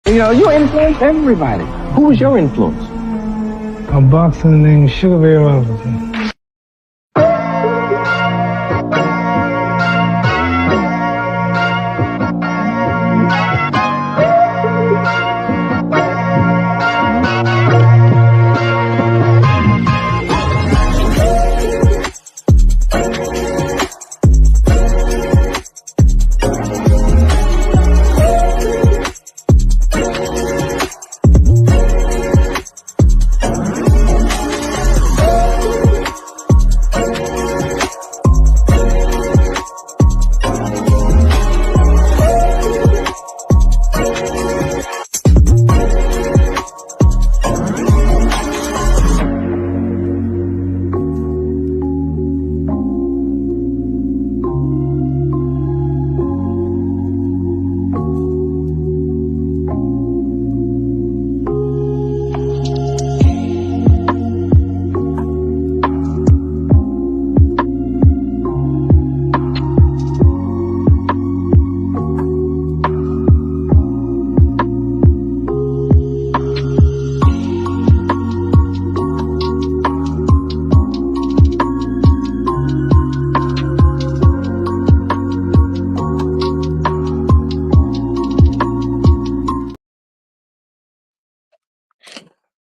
You know, you influence everybody. Who was your influence? A boxer named Sugar Ray Robinson.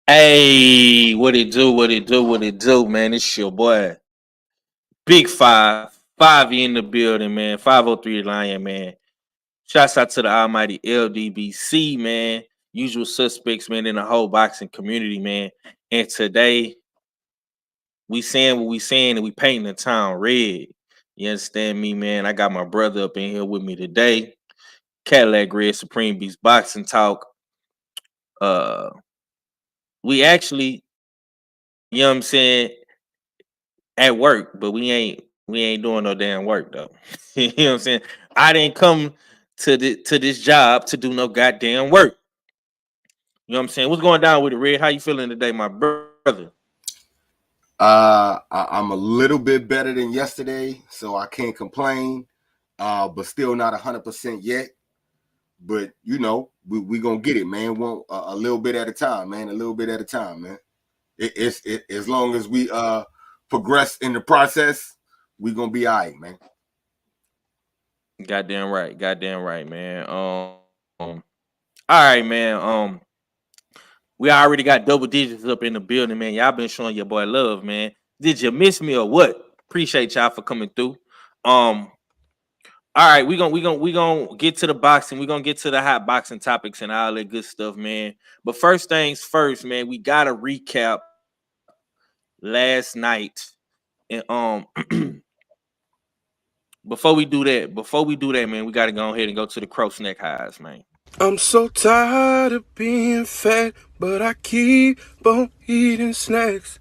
Hey, what it do, man? It's your boy, Big Five in the building, man. 503 Lion, man. Shouts out to the almighty LDBC, man. Usual suspects, man, in the whole boxing community, man. And today, we saying what we saying and we painting the town red. You understand me, man? I got my brother up in here with me today. Cadillac Red Supreme Beast Boxing Talk. Uh, we actually, you know what I'm saying, at work, but we ain't doing no damn work though. You know what I'm saying? I didn't come to this job to do no goddamn work. You know what I'm saying? What's going down with it, Red? How you feeling today, my brother? I'm a little bit better than yesterday, so I can't complain. But still not 100% yet. But you know, we gonna get it, man. A little bit at a time, man. A little bit at a time, man. It's as long as we progress in the process, we gonna be all right, man. Goddamn right, man. All right, man. We already got double digits up in the building, man. Y'all been showing your boy love, man. Did you miss me or what? Appreciate y'all for coming through. All right, we gonna get to the boxing. We're gonna get to the hot boxing topics and all that good stuff, man. But first things first, man, we gotta recap last night. And before we do that, man, we gotta go ahead and go to the crow's neck highs, man. I'm so tired of being fat, but I keep on eating snacks.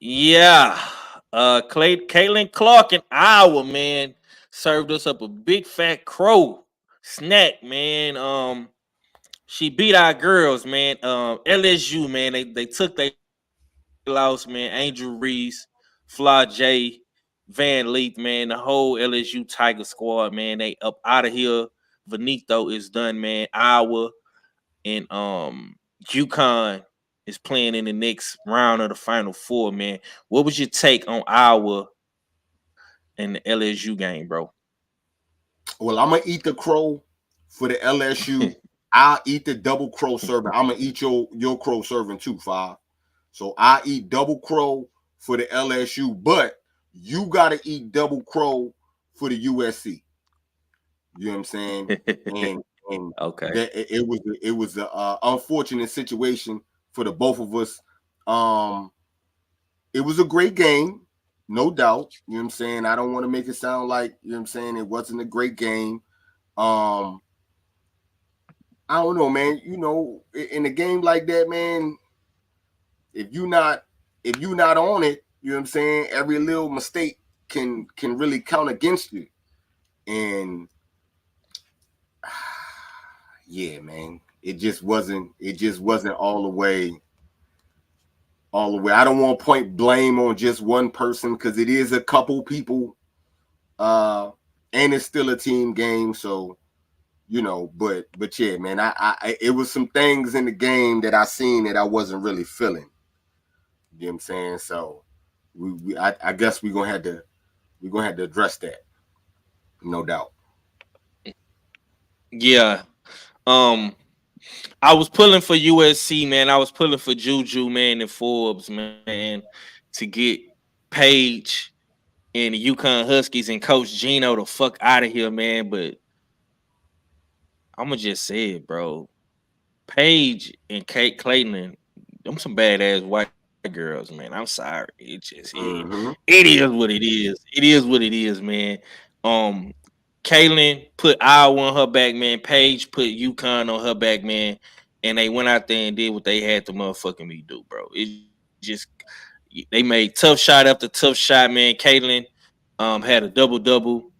Yeah. Caitlin Clark in Iowa, man, served us up a big fat crow snack, man. She beat our girls, man. LSU, man, they took they loss, man. Angel Reese, Flaw J, Van Leith, man. The whole LSU Tiger squad, man. They up out of here. Benito is done, man. Iowa and UConn is playing in the next round of the Final Four, man. What was your take on Iowa and the LSU game, bro? Well, I'm gonna eat the crow for the LSU. I'll eat the double crow serving. I'm gonna eat your crow serving too, Five. So I eat double crow for the LSU, but you gotta eat double crow for the USC. You know what I'm saying? And Okay. that it was a unfortunate situation for the both of us. It was a great game, no doubt. You know what I'm saying? I don't want to make it sound like, you know what I'm saying, it wasn't a great game. I don't know, man. You know, in a game like that, man, if you not on it, you know what I'm saying, every little mistake can really count against you. And yeah, man, it just wasn't all the way all the way. I don't want to point blame on just one person because it is a couple people, and it's still a team game. So, but yeah, man, I it was some things in the game that I seen that I wasn't really feeling. You know what I'm saying? So, I guess we're gonna have to address that, no doubt. Yeah. Um, I was pulling for USC, man. I was pulling for Juju, man, and Forbes, man, to get Page and the UConn Huskies and Coach Gino the fuck out of here, man. But I'm gonna just say it, bro. Paige and Kate Clayton, them some badass white girls, man. I'm sorry. Mm-hmm. It is what it is. It is what it is, man. Um, Kaylin put Iowa on her back, man. Paige put UConn on her back, man. And they went out there and did what they had to motherfucking me do, bro. It just they made tough shot after tough shot, man. Kaylin had a double-double.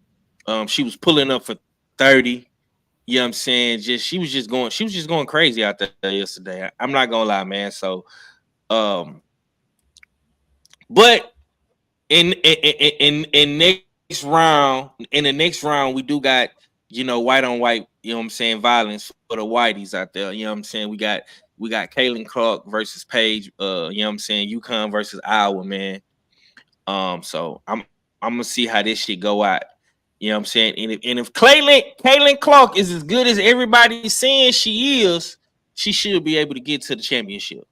She was pulling up for 30. You know what I'm saying? She was just going crazy out there yesterday. I'm not gonna lie, man. So but in the next round, we do got, white on white, you know what I'm saying, violence for the whiteys out there. You know what I'm saying? We got Kaylin Clark versus Paige, you know what I'm saying, UConn versus Iowa, man. So I'm gonna see how this shit go out. You know what I'm saying? And if Kaylin Clark is as good as everybody's saying she is, she should be able to get to the championship.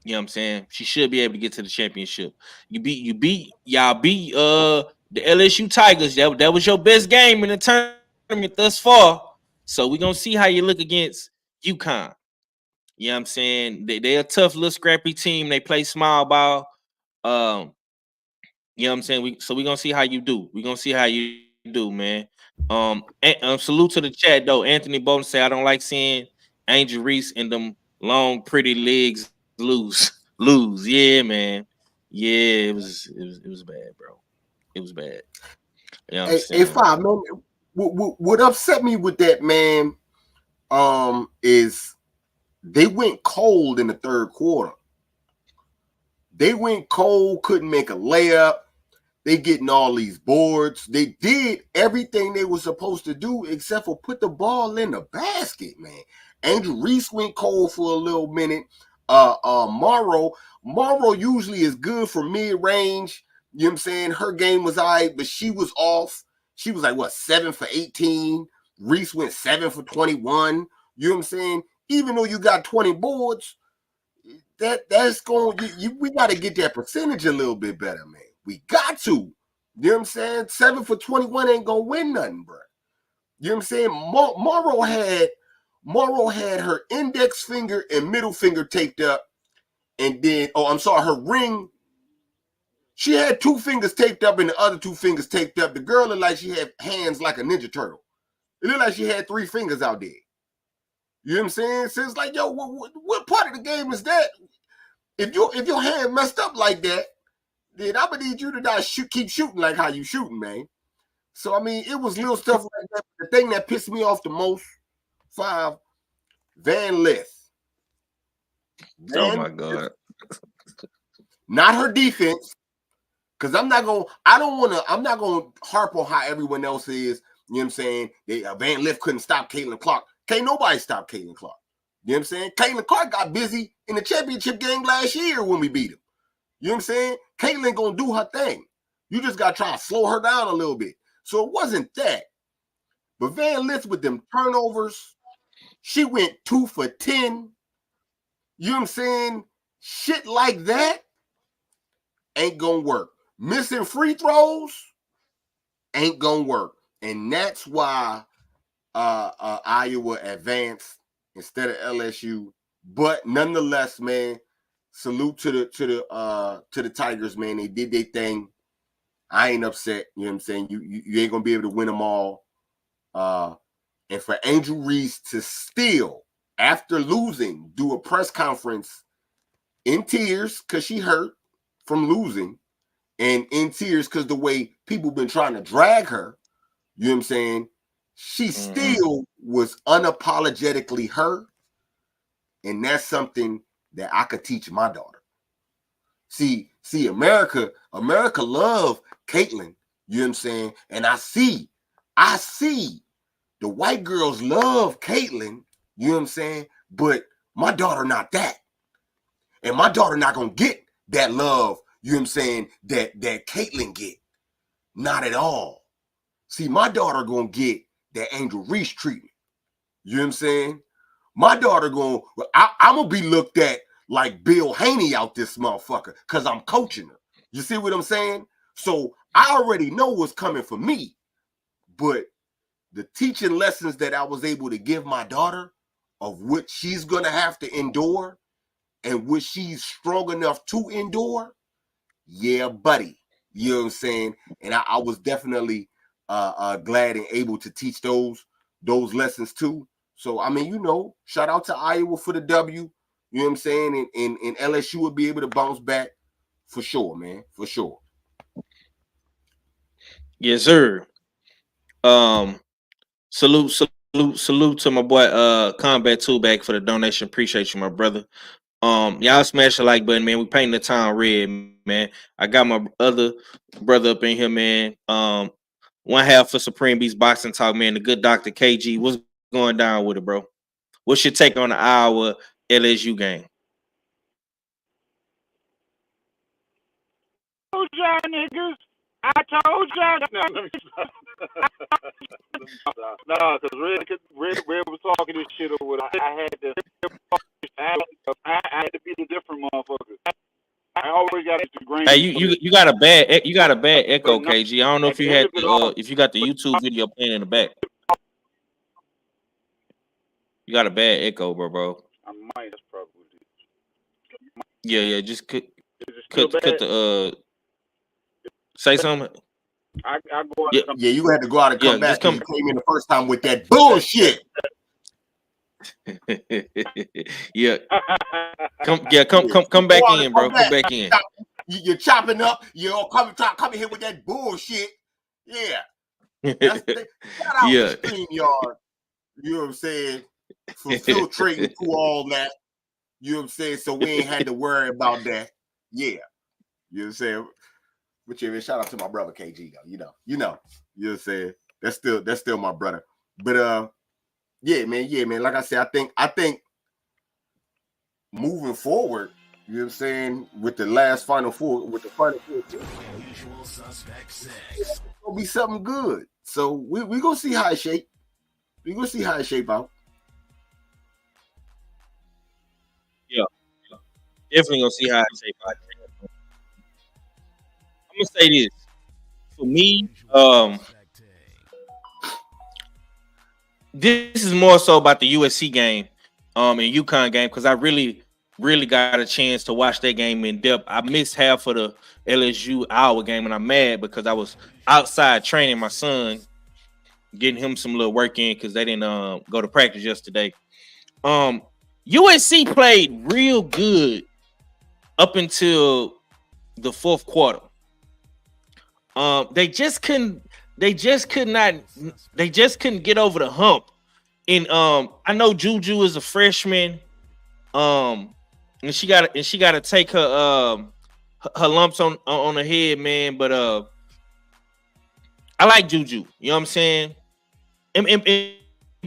You know what I'm saying? She should be able to get to the championship. Y'all beat the LSU Tigers. That was your best game in the tournament thus far. So we're gonna see how you look against UConn. You know what I'm saying? They're a tough little scrappy team. They play small ball. Um, you know what I'm saying? We're gonna see how you do. We're gonna see how you do, man. Salute to the chat though. Anthony Bolton say I don't like seeing Angel Reese and them long, pretty legs lose. Lose. Yeah, man. Yeah, it was bad, bro. It was bad. You know what I'm Hey, saying? Five, man, what upset me with that, man, is they went cold in the third quarter. They went cold, couldn't make a layup. They getting all these boards. They did everything they were supposed to do except for put the ball in the basket, man. Andrew Reese went cold for a little minute. Morrow usually is good for mid-range. You know what I'm saying? Her game was all right, but she was off. She was like, 7 for 18. Reese went 7 for 21. You know what I'm saying? Even though you got 20 boards, that's going. We got to get that percentage a little bit better, man. We got to. You know what I'm saying? 7 for 21 ain't gonna win nothing, bro. You know what I'm saying? Morrow had her index finger and middle finger taped up, and then her ring. She had 2 fingers taped up and the other 2 fingers taped up. The girl looked like she had hands like a Ninja Turtle. It looked like she had 3 fingers out there. You know what I'm saying? So it's like, yo, what part of the game is that? If your hand messed up like that, then I'm gonna need you to not keep shooting like how you shooting, man. So I mean, it was little stuff like that. The thing that pissed me off the most, Five, Van Lith. Oh my God. Not her defense, because I'm not gonna harp on how everyone else is. You know what I'm saying? Van Lith couldn't stop Caitlin Clark. Can't nobody stop Caitlin Clark. You know what I'm saying? Caitlin Clark got busy in the championship game last year when we beat him. You know what I'm saying? Caitlin gonna do her thing. You just gotta try to slow her down a little bit. So it wasn't that. But Van Lith with them turnovers, she went 2 for 10. You know what I'm saying? Shit like that ain't gonna work. Missing free throws ain't gonna work. And that's why Iowa advanced instead of LSU. But nonetheless, man, salute to the Tigers, man. They did their thing. I ain't upset. You know what I'm saying? You ain't gonna be able to win them all. And for Angel Reese to still, after losing, do a press conference in tears because she hurt from losing, and in tears because the way people been trying to drag her, you know what I'm saying? She still was unapologetically her. And that's something that I could teach my daughter. See, America love Caitlyn. You know what I'm saying? And I see the white girls love Caitlyn. You know what I'm saying? But my daughter not that. And my daughter not gonna get that love, you know what I'm saying, that Caitlyn get. Not at all. See, my daughter gonna get that Angel Reese treatment. You know what I'm saying? My daughter I'm gonna be looked at like Bill Haney out this motherfucker because I'm coaching her. You see what I'm saying? So I already know what's coming for me. But the teaching lessons that I was able to give my daughter of what she's gonna have to endure and what she's strong enough to endure, yeah, buddy. You know what I'm saying? And I was definitely glad and able to teach those lessons too. So, I mean, shout out to Iowa for the W. You know what I'm saying? And LSU will be able to bounce back for sure, man. For sure. Yes, sir. Salute to my boy Combat 2 back for the donation. Appreciate you, my brother. Y'all smash the like button, man. We painting the town red, man. I got my other brother up in here, man. One half for Supreme Beast Boxing Talk, man. The good Dr. KG. What's going down with it, bro? What's your take on the Iowa LSU game? Told y'all niggas. I told y'all. No, because Red was talking this shit over. I had to be the different motherfucker. I always got to green. Hey, you got a bad echo, KG. I don't know if you had if you got the YouTube video playing in the back. You got a bad echo, bro. I might. That's probably it. Yeah. Just cut the say something. I go out. Yeah, you had to go out and come back. Just come. You came in the first time with that bullshit. Yeah. Come back in, bro. Come back in. You're chopping up. You're coming here with that bullshit. Yeah. Shout out to StreamYard. You know what I'm saying? For filtrating through all that. You know what I'm saying? So we ain't had to worry about that. Yeah. You know what I'm saying? But yeah, shout out to my brother KG though. You know what I'm saying? That's still my brother. But yeah, man. Like I said, I think moving forward, you know what I'm saying, with the final four teams, it's gonna be something good. So we gonna see how it shape. We gonna see how it shape out. Yeah. Definitely gonna see how it shape out. I'm gonna say this. For me, this is more so about the USC game, and UConn game, because I really got a chance to watch that game in depth. I missed half of the LSU Iowa game, and I'm mad because I was outside training my son, getting him some little work in because they didn't go to practice yesterday. USC played real good up until the fourth quarter. They just couldn't get over the hump. And I know Juju is a freshman. And she got to take her lumps on her head, man. But I like Juju. You know what I'm saying? And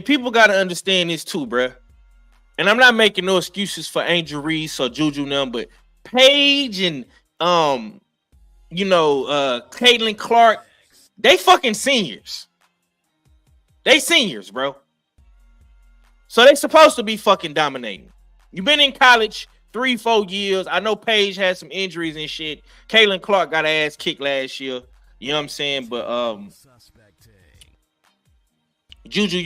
people got to understand this too, bruh. And I'm not making no excuses for Angel Reese or Juju now, but Paige and Caitlin Clark, they fucking seniors. They seniors, bro. So they supposed to be fucking dominating. You've been in college 3-4 years. I know Paige had some injuries and shit. Caitlin Clark got her ass kicked last year. You know what I'm saying? But Juju,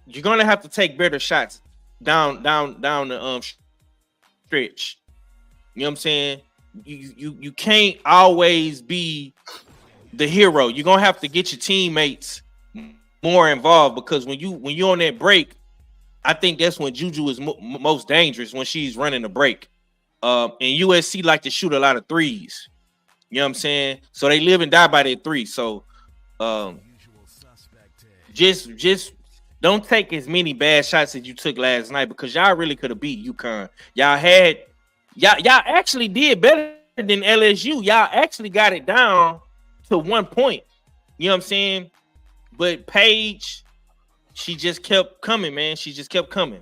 you're gonna have to take better shots down the stretch. You know what I'm saying? You can't always be the hero. You're gonna have to get your teammates more involved, because when you're on that break, I think that's when Juju is most dangerous, when she's running the break. And USC like to shoot a lot of threes. You know what I'm saying? So they live and die by their three. So just don't take as many bad shots as you took last night, because y'all really could have beat UConn. Y'all had Y'all actually did better than LSU. Y'all actually got it down to 1 point. You know what I'm saying? But Paige, she just kept coming, man. She just kept coming.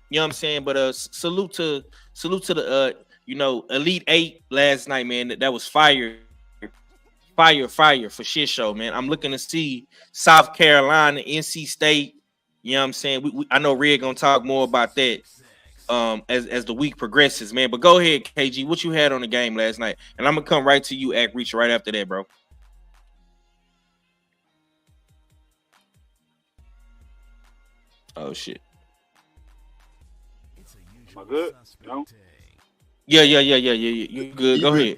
You know what I'm saying? But salute to the Elite Eight last night, man. That was fire for shit show, man. I'm looking to see South Carolina, NC State. You know what I'm saying? I know Red gonna talk more about that as the week progresses, man. But go ahead, KG. What you had on the game last night? And I'm gonna come right to you, Act Reach, right after that, bro. Oh shit. Am I good? No. Yeah. You good? Go ahead.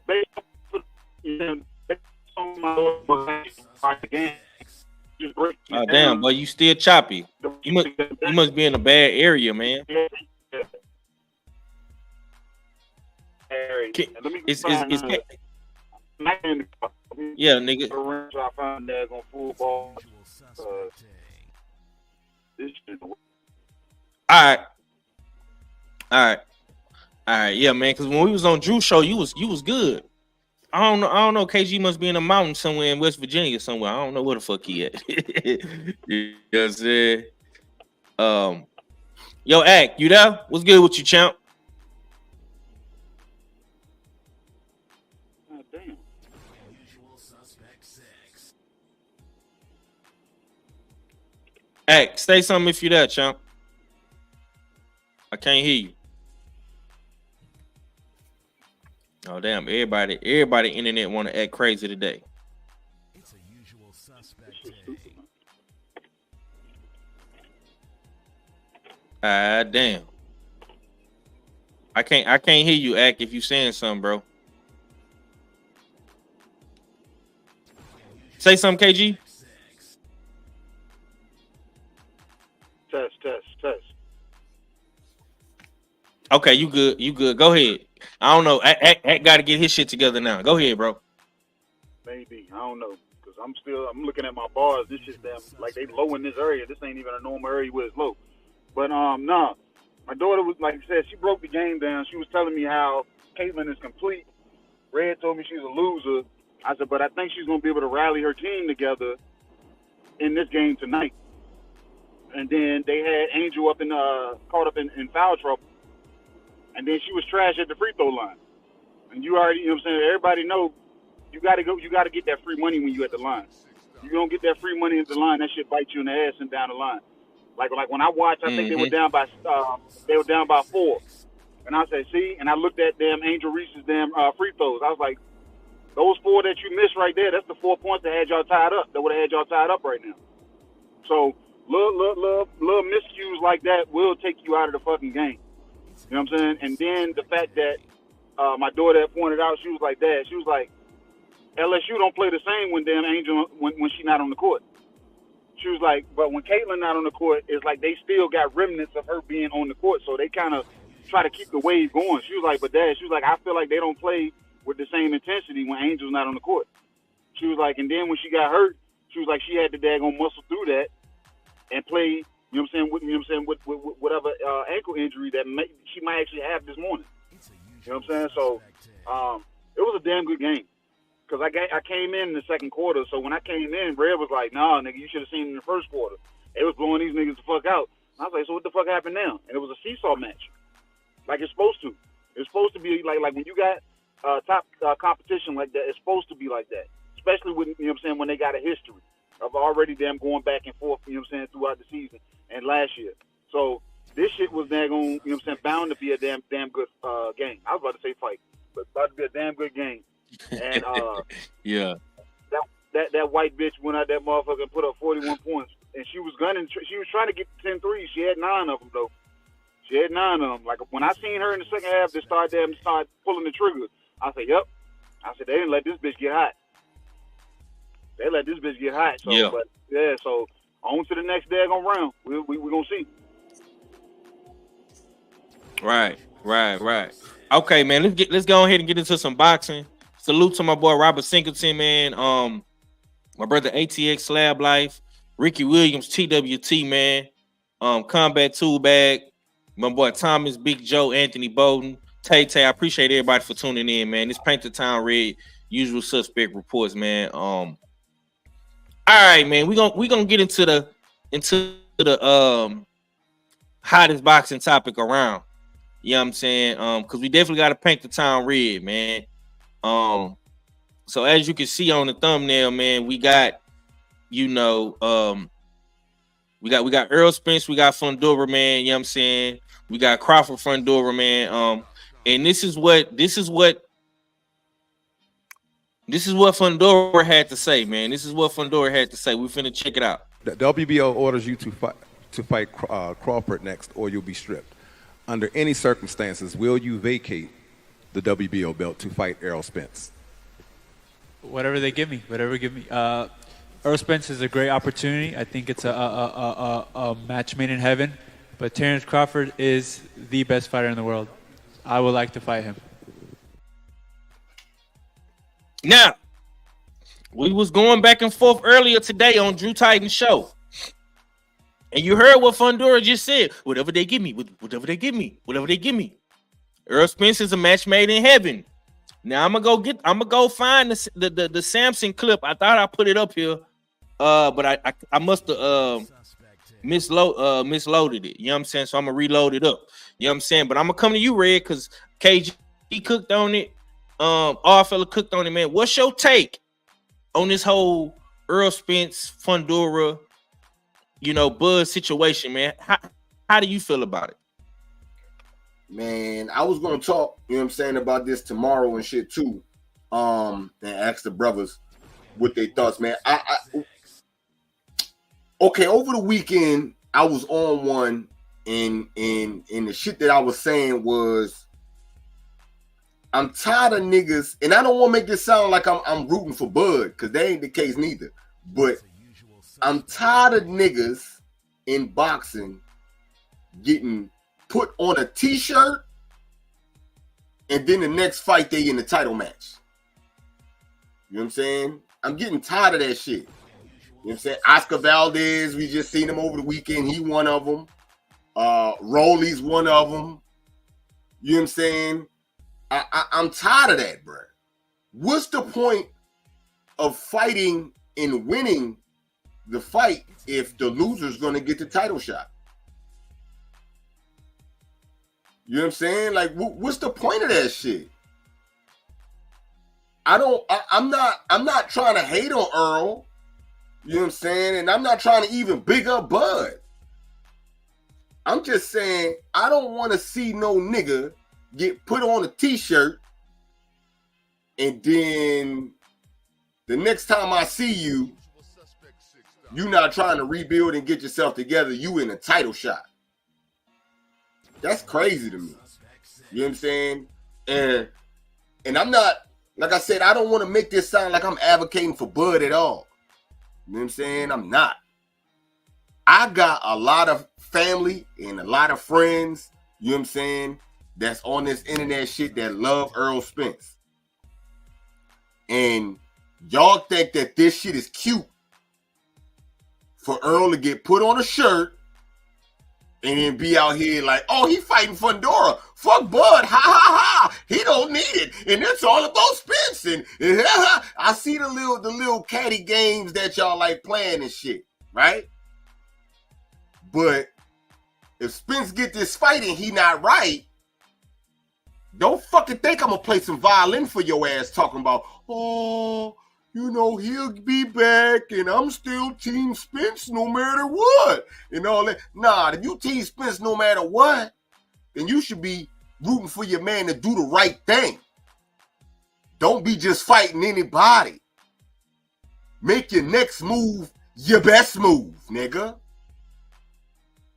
Based on my game, just break Oh damn, boy, you still choppy. You must be in a bad area, man. It's yeah, nigga. I found that on full ball. All right, yeah, man. Because when we was on Drew show, you was good. I don't know. KG must be in a mountain somewhere in West Virginia somewhere. I don't know where the fuck he at. You know what I'm saying? Yo, Act, you there? What's good with you, champ? Oh, damn. Act, say something if you there, champ. I can't hear you. Oh damn! Everybody internet want to act crazy today. It's a usual suspect day. Damn! I can't hear you, Act, if you saying something, bro. Say something, KG. Test. Okay, you good. Go ahead. I don't know. Act got to get his shit together now. Go ahead, bro. Maybe. I don't know. Because I'm looking at my bars. This shit damn like they low in this area. This ain't even a normal area where it's low. But nah. My daughter was, like I said, she broke the game down. She was telling me how Caitlin is complete. Red told me she's a loser. I said, but I think she's gonna be able to rally her team together in this game tonight. And then they had Angel up in caught up in foul trouble. And then she was trash at the free throw line. And you already, you know what I'm saying, everybody know you gotta get that free money when you at the line. You don't get that free money at the line, that shit bites you in the ass and down the line. Like when I watched, I think they were down by 4. And I said, see, and I looked at damn Angel Reese's damn free throws. I was like, those 4 that you missed right there, that's the 4 points that had y'all tied up. That would have had y'all tied up right now. So little miscues like that will take you out of the fucking game. You know what I'm saying? And then the fact that my daughter had pointed out, she was like, Dad, she was like, LSU don't play the same when damn Angel when she not on the court. She was like, but when Caitlin not on the court, it's like they still got remnants of her being on the court, so they kind of try to keep the wave going. She was like, but Dad, she was like, I feel like they don't play with the same intensity when Angel's not on the court. She was like, and then when she got hurt, she was like, she had to daggone muscle through that and play. You know what I'm saying? With whatever ankle injury that she might actually have this morning. You know what I'm saying? So it was a damn good game. Because I came in the second quarter, so when I came in, Red was like, nah, nigga, you should have seen in the first quarter. They was blowing these niggas the fuck out. And I was like, so what the fuck happened now? And it was a seesaw match. Like it's supposed to. It's supposed to be like when you got top competition like that, it's supposed to be like that. Especially when, you know what I'm saying, when they got a history of already them going back and forth, you know what I'm saying, throughout the season and last year. So this shit was daggone, you know what I'm saying, bound to be a damn good game. I was about to say fight, but about to be a damn good game. And yeah, that white bitch went out that motherfucker and put up 41 points, and she was gunning. She was trying to get 10 threes. She had 9 of them though. She had 9 of them. Like when I seen her in the second half, they start pulling the trigger. I said, "Yep." I said they didn't let this bitch get hot. They let this bitch get hot. So, yeah. But yeah. So on to the next daggone round. We gonna see. Right. Okay, man. Let's go ahead and get into some boxing. Salute to my boy Robert Singleton, man. My brother ATX Slab Life. Ricky Williams, TWT, man. Combat Tool Bag, my boy Thomas, Big Joe, Anthony Bowden, Tay. I appreciate everybody for tuning in, man. This Paint the Town Red, Usual Suspect Reports, man. All right, man. We gonna get into the hottest boxing topic around. You know what I'm saying? Because we definitely got to paint the town red, man. So as you can see on the thumbnail, man, we got, we got Earl Spence, we got Fundora, man. You know what I'm saying? We got Crawford Fundora, man. And this is what Fundora had to say, man. This is what Fundora had to say. We finna check it out. The WBO orders you to fight Crawford next, or you'll be stripped. Under any circumstances, will you vacate the WBO belt to fight Errol Spence? Whatever they give me, Earl Spence is a great opportunity. I think it's a match made in heaven. But Terrence Crawford is the best fighter in the world. I would like to fight him. Now, we was going back and forth earlier today on Drew Titan's show. And you heard what Fundora just said. Whatever they give me, whatever they give me. Earl Spence is a match made in heaven. Now I'm gonna go find the Samson clip. I thought I put it up here, but I must have misloaded it. You know what I'm saying? So I'm gonna reload it up. You know what I'm saying? But I'm gonna come to you, Red, because KG cooked on it. All fella cooked on it, man. What's your take on this whole Earl Spence Fundora, Buzz situation, man? How do you feel about it? Man, I was gonna talk, about this tomorrow and shit too. And ask the brothers what they thoughts, man. Okay, over the weekend, I was on one, and the shit that I was saying was, I'm tired of niggas, and I don't want to make this sound like I'm rooting for Bud, because that ain't the case neither. But I'm tired of niggas in boxing getting put on a t-shirt, and then the next fight they in the title match. You know what I'm saying? I'm getting tired of that shit. You know what I'm saying? Oscar Valdez, we just seen him over the weekend. He one of them. Rolly's one of them. You know what I'm saying? I'm tired of that, bro. What's the point of fighting and winning the fight if the loser's going to get the title shot? You know what I'm saying? Like, what's the point of that shit? I'm not trying to hate on Earl. You know what I'm saying? And I'm not trying to even big up Bud. I'm just saying, I don't want to see no nigga get put on a t-shirt and then the next time I see you, you not trying to rebuild and get yourself together, you in a title shot. That's crazy to me. You know what I'm saying? And I'm not, like I said, I don't want to make this sound like I'm advocating for Bud at all. You know what I'm saying? I'm not. I got a lot of family and a lot of friends, you know what I'm saying, that's on this internet shit that love Earl Spence. And y'all think that this shit is cute for Earl to get put on a shirt and then be out here like, oh, he fighting Fundora. Fuck Bud. Ha, ha, ha. He don't need it. And it's all about Spence. And I see the little catty games that y'all like playing and shit, right? But if Spence get this fight and he not right, don't fucking think I'm going to play some violin for your ass talking about, oh, he'll be back and I'm still Team Spence no matter what. And all that. Nah, if you Team Spence no matter what, then you should be rooting for your man to do the right thing. Don't be just fighting anybody. Make your next move your best move, nigga.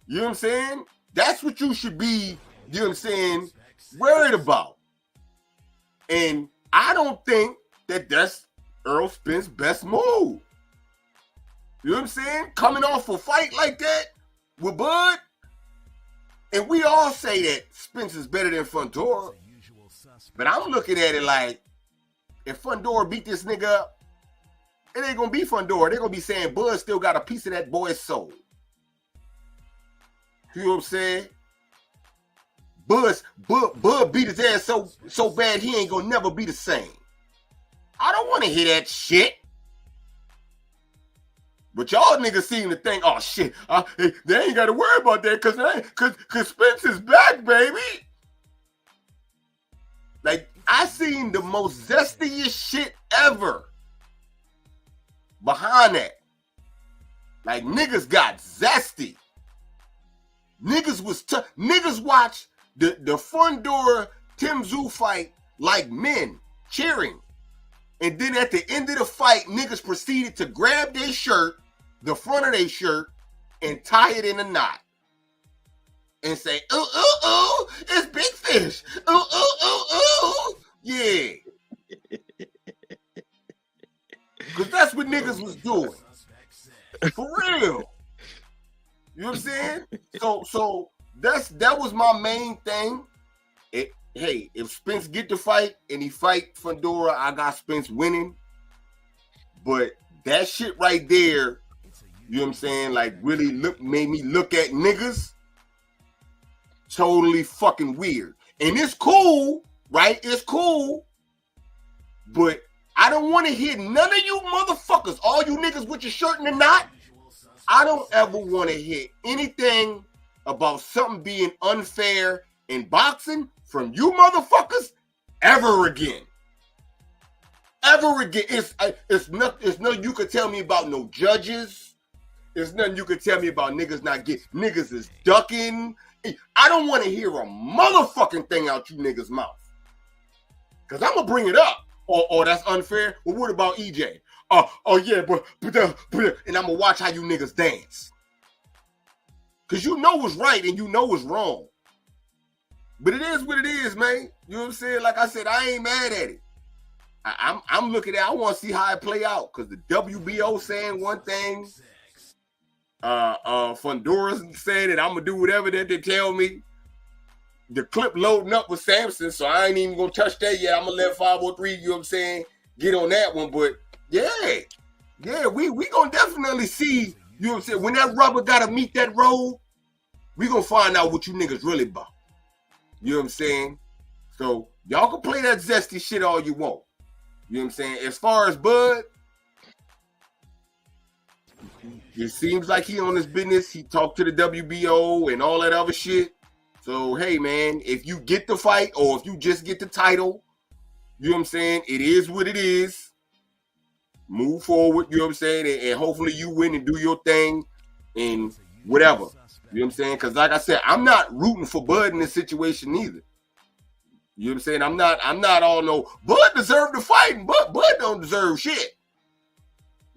You know what I'm saying? That's what you should be, you know what I'm saying, worried about. And I don't think that that's Earl Spence's best move. You know what I'm saying? Coming off a fight like that with Bud. And we all say that Spence is better than Fundora. But I'm looking at it like, if Fundora beat this nigga up, it ain't gonna be Fundora. They're gonna be saying Bud still got a piece of that boy's soul. You know what I'm saying? Bud beat his ass so bad he ain't gonna never be the same. I don't want to hear that shit. But y'all niggas seem to think, oh shit, they ain't got to worry about that because Spence is back, baby. Like, I seen the most zestiest shit ever behind that. Like, niggas got zesty. Niggas was niggas watched the Fundora Tim Tszyu fight like men cheering. And then at the end of the fight, niggas proceeded to grab their shirt, the front of their shirt, and tie it in a knot. And say, ooh, ooh, ooh, it's Big Fish. Ooh, ooh, ooh, ooh. Yeah. Because that's what niggas was doing. For real. You know what I'm saying? So that was my main thing. Hey, if Spence get the fight and he fight Fundora, I got Spence winning. But that shit right there, you know what I'm saying? Like, really made me look at niggas totally fucking weird. And it's cool, right? It's cool. But I don't want to hear none of you motherfuckers, all you niggas with your shirt in the knot. I don't ever want to hear anything about something being unfair in boxing from you motherfuckers ever again. Ever again. It's nothing you could tell me about no judges. There's nothing you could tell me about niggas not getting. Niggas is ducking. I don't want to hear a motherfucking thing out you niggas' mouth. Because I'm going to bring it up. Or that's unfair. Well, what about EJ? Oh yeah, but and I'm going to watch how you niggas dance. Because you know what's right and you know what's wrong. But it is what it is, man. You know what I'm saying? Like I said, I ain't mad at it. I'm looking at it. I want to see how it play out. Because the WBO saying one thing. Fundora's saying that I'm going to do whatever that they tell me. The clip loading up with Samson, so I ain't even going to touch that yet. I'm going to let 503, you know what I'm saying, get on that one. But, yeah, we going to definitely see, you know what I'm saying, when that rubber got to meet that road, we going to find out what you niggas really about. You know what I'm saying? So, y'all can play that zesty shit all you want. You know what I'm saying? As far as Bud, it seems like he on his business. He talked to the WBO and all that other shit. So, hey, man, if you get the fight or if you just get the title, you know what I'm saying? It is what it is. Move forward, you know what I'm saying? And hopefully you win and do your thing and whatever. You know what I'm saying? Because like I said, I'm not rooting for Bud in this situation either. You know what I'm saying? I'm not all no, Bud deserved the fight, and Bud don't deserve shit.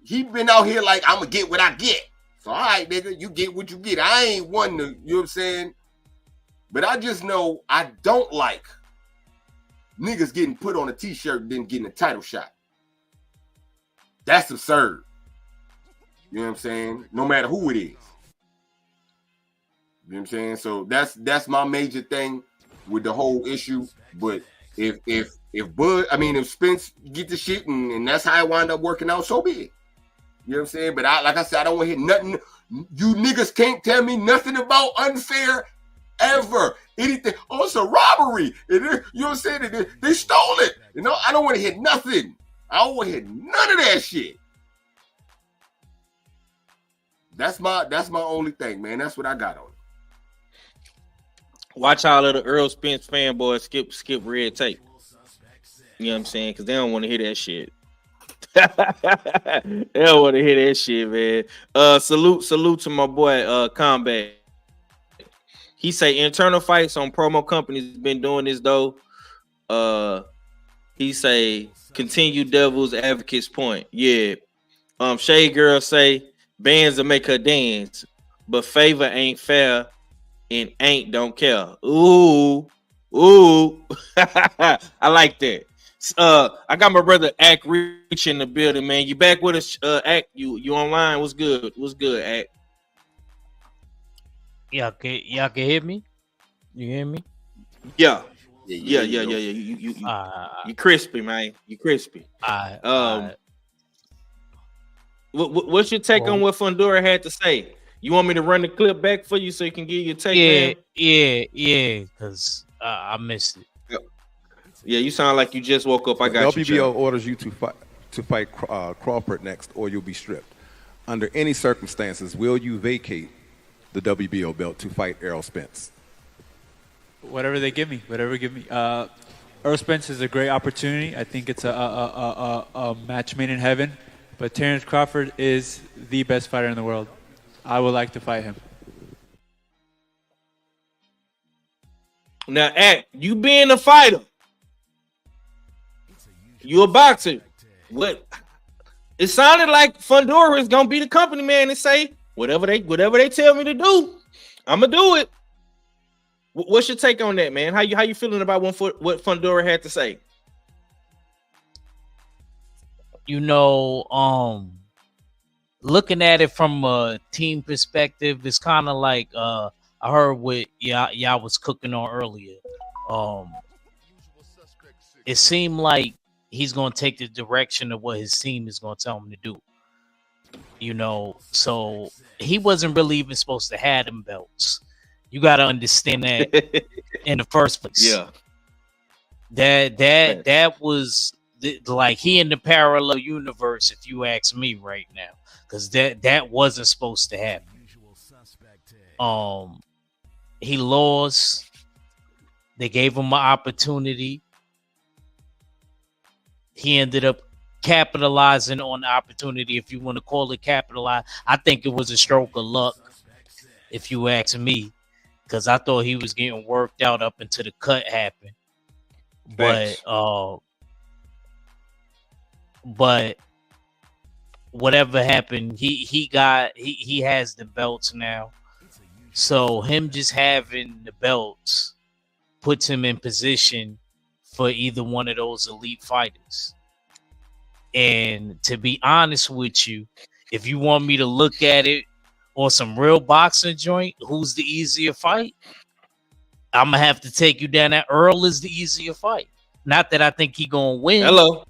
He been out here like, I'm going to get what I get. So, all right, nigga, you get what you get. I ain't one to, you know what I'm saying? But I just know I don't like niggas getting put on a t-shirt and then getting a title shot. That's absurd. You know what I'm saying? No matter who it is. You know what I'm saying? So that's my major thing with the whole issue. But if Spence get the shit and that's how it wind up working out, so be it. You know what I'm saying? But like I said, I don't want to hear nothing. You niggas can't tell me nothing about unfair ever. Anything. Oh, it's a robbery. You know what I'm saying? They stole it. You know, I don't want to hear nothing. I don't want to hear none of that shit. That's my only thing, man. That's what I got on it. Watch all of the Earl Spence fanboys skip red tape. You know what I'm saying? Because they don't want to hear that shit. They don't want to hear that shit, man. Salute to my boy Combat. He say internal fights on promo companies been doing this though. He say continue devil's advocate's point. Yeah. Shade Girl say bands will make her dance, but favor ain't fair and ain't don't care. Ooh. I like that. I got my brother Act Reach in the building, man. You back with us, Act? You online? What's good? Act? Y'all can hear me? You hear me? Yeah. You crispy, man. You crispy. What's your take on what Fundora had to say? You want me to run the clip back for you so you can give your take, man? Yeah, because I missed it. Yeah, you sound like you just woke up. I got you. WBO orders you to fight Crawford next, or you'll be stripped. Under any circumstances, will you vacate the WBO belt to fight Errol Spence? Whatever they give me, Earl Spence is a great opportunity. I think it's a match made in heaven. But Terrence Crawford is the best fighter in the world. I would like to fight him. Now, you being a fighter, you a boxer. What? It sounded like Fundora is gonna be the company man and say whatever they tell me to do, I'm gonna do it. What's your take on that, man? How you feeling about what Fundora had to say? Looking at it from a team perspective, it's kind of like I heard what y'all was cooking on earlier. It seemed like he's going to take the direction of what his team is going to tell him to do. So he wasn't really even supposed to have them belts. You got to understand that in the first place. Yeah. That was like he in the parallel universe, if you ask me right now, because that wasn't supposed to happen. He lost. They gave him an opportunity. He ended up capitalizing on the opportunity, if you want to call it capitalize. I think it was a stroke of luck, if you ask me, because I thought he was getting worked out up until the cut happened. But whatever happened, he has the belts now. So him just having the belts puts him in position for either one of those elite fighters. And to be honest with you, if you want me to look at it on some real boxing joint, who's the easier fight? I'm gonna have to take you down that Earl is the easier fight. Not that I think he gonna win. Hello.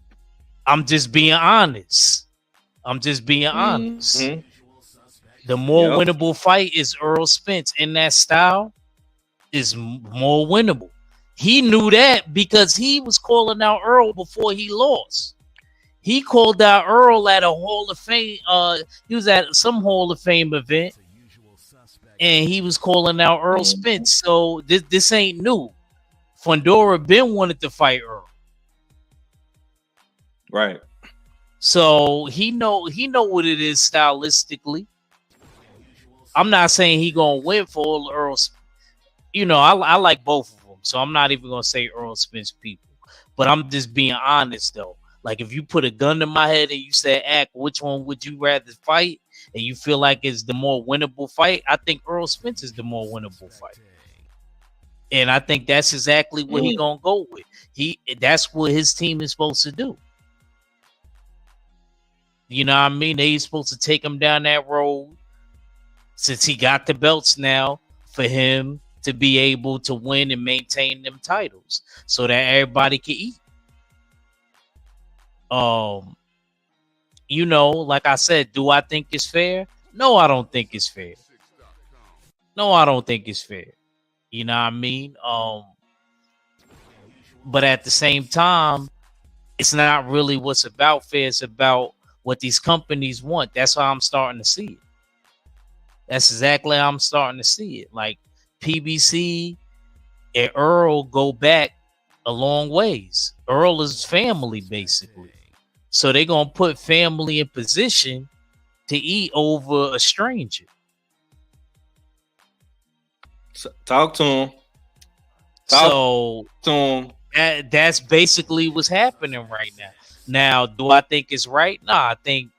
I'm just being honest. Mm-hmm. The more winnable fight is Earl Spence in that style is more winnable. He knew that because he was calling out Earl before he lost. He called out Earl at a Hall of Fame. He was at some Hall of Fame event, and he was calling out Earl Spence. So this ain't new. Fundora been wanted to fight Earl. Right. So he know what it is stylistically. I'm not saying he gonna win for all Earl's. I like both of them, so I'm not even gonna say Earl Spence people. But I'm just being honest though. Like if you put a gun to my head and you said, which one would you rather fight? And you feel like it's the more winnable fight, I think Earl Spence is the more winnable fight. And I think that's exactly what he gonna go with. That's what his team is supposed to do. You know what I mean? They supposed to take him down that road since he got the belts now for him to be able to win and maintain them titles so that everybody can eat. Like I said, do I think it's fair? No, I don't think it's fair. You know what I mean? But at the same time, it's not really what's about fair. It's about what these companies want. That's how I'm starting to see it. That's exactly how I'm starting to see it. Like PBC and Earl go back a long ways. Earl is family, basically. So they're going to put family in position to eat over a stranger. Talk to him. That's basically what's happening right now. Now, do I think it's right? No, I think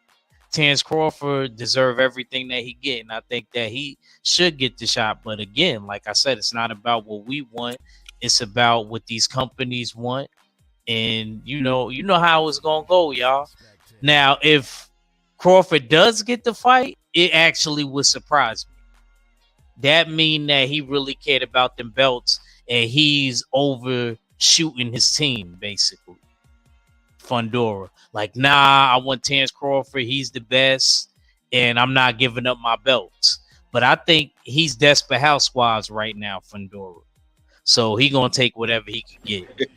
Terrence Crawford deserves everything that he get, and I think that he should get the shot. But again, like I said, it's not about what we want. It's about what these companies want. And you know how it's gonna go, y'all. Now, if Crawford does get the fight, it actually would surprise me. That mean that he really cared about them belts and he's overshooting his team, basically. Fundora. Like, nah, I want Terrence Crawford. He's the best, and I'm not giving up my belts. But I think he's Desperate Housewives right now, Fundora. So he gonna take whatever he can get.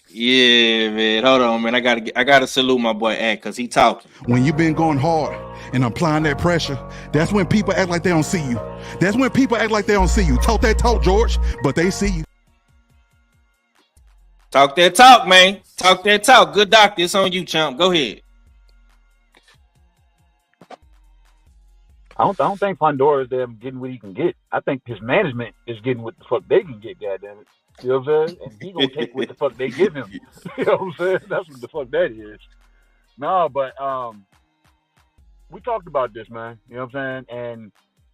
Yeah, man. Hold on, man. I gotta salute my boy Ant because he talking. When you've been going hard and applying that pressure, that's when people act like they don't see you. That's when people act like they don't see you. Talk that talk, George, but they see you. Talk that talk, man. Talk that talk. Good doctor. It's on you, chump. Go ahead. I don't think Pandora is them getting what he can get. I think his management is getting what the fuck they can get, goddamn it. You know what I'm saying? And he gonna take what the fuck they give him. You know what I'm saying? That's what the fuck that is. No, but we talked about this, man. You know what I'm saying? And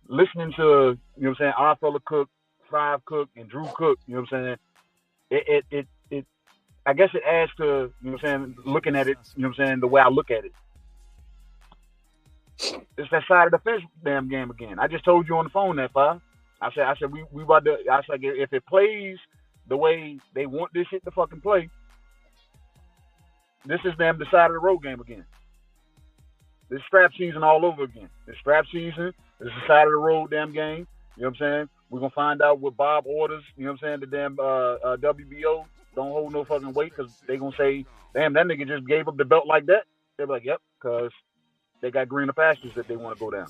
listening to, you know what I'm saying, our fella Cook, Five Cook, and Drew Cook, you know what I'm saying? It I guess it adds to, you know what I'm saying, looking at it, you know what I'm saying, the way I look at it. It's that side of the fence damn game again. I just told you on the phone that, Five. I said we about to, I said if it plays the way they want this shit to fucking play, this is damn the side of the road game again. This strap season all over again. This strap season, this is the side of the road damn game. You know what I'm saying? We're gonna find out what Bob orders, you know what I'm saying, the damn WBO don't hold no fucking weight because they gonna say, damn, that nigga just gave up the belt like that. They're like, yep, because they got greener pastures that they want to go down.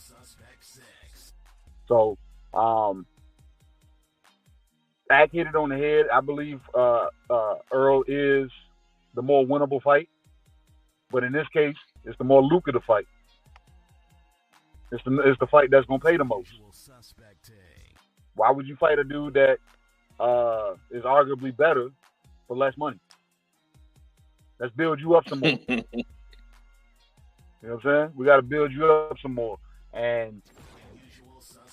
So, Dak hit it on the head. I believe Earl is the more winnable fight, but in this case, it's the more lucrative fight. It's the fight that's gonna pay the most. Why would you fight a dude that is arguably better for less money? Let's build you up some more. You know what I'm saying? We got to build you up some more. And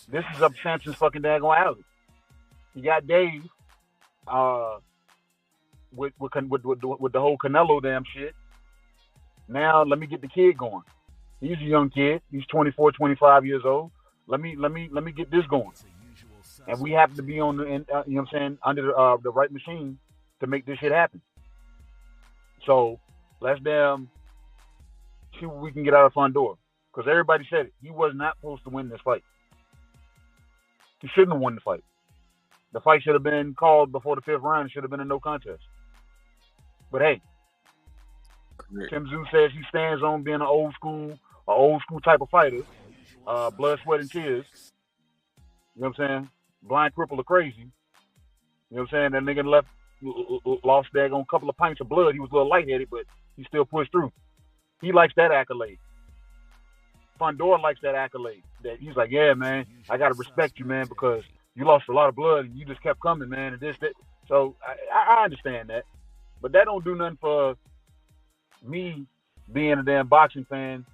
this is up Samson's fucking daggone alley. You got Dave with the whole Canelo damn shit. Now let me get the kid going. He's a young kid. He's 24, 25 years old. Let me get this going. And we have to be on the, you know what I'm saying, under the right machine to make this shit happen. So let's damn see what we can get out of Fundora. Because everybody said it. He was not supposed to win this fight. He shouldn't have won the fight. The fight should have been called before the 5th round. It should have been a no contest. But hey, Tim Tszyu says he stands on being an old school type of fighter. Blood, sweat, and tears. You know what I'm saying? Blind, cripple, or crazy. You know what I'm saying? That nigga lost daggone couple of pints of blood. He was a little lightheaded, but he still pushed through. He likes that accolade. Fundora likes that accolade. That he's like, yeah, man, I gotta respect you, man, because you lost a lot of blood and you just kept coming, man, and this, that. So I understand that, but that don't do nothing for me being a damn boxing fan,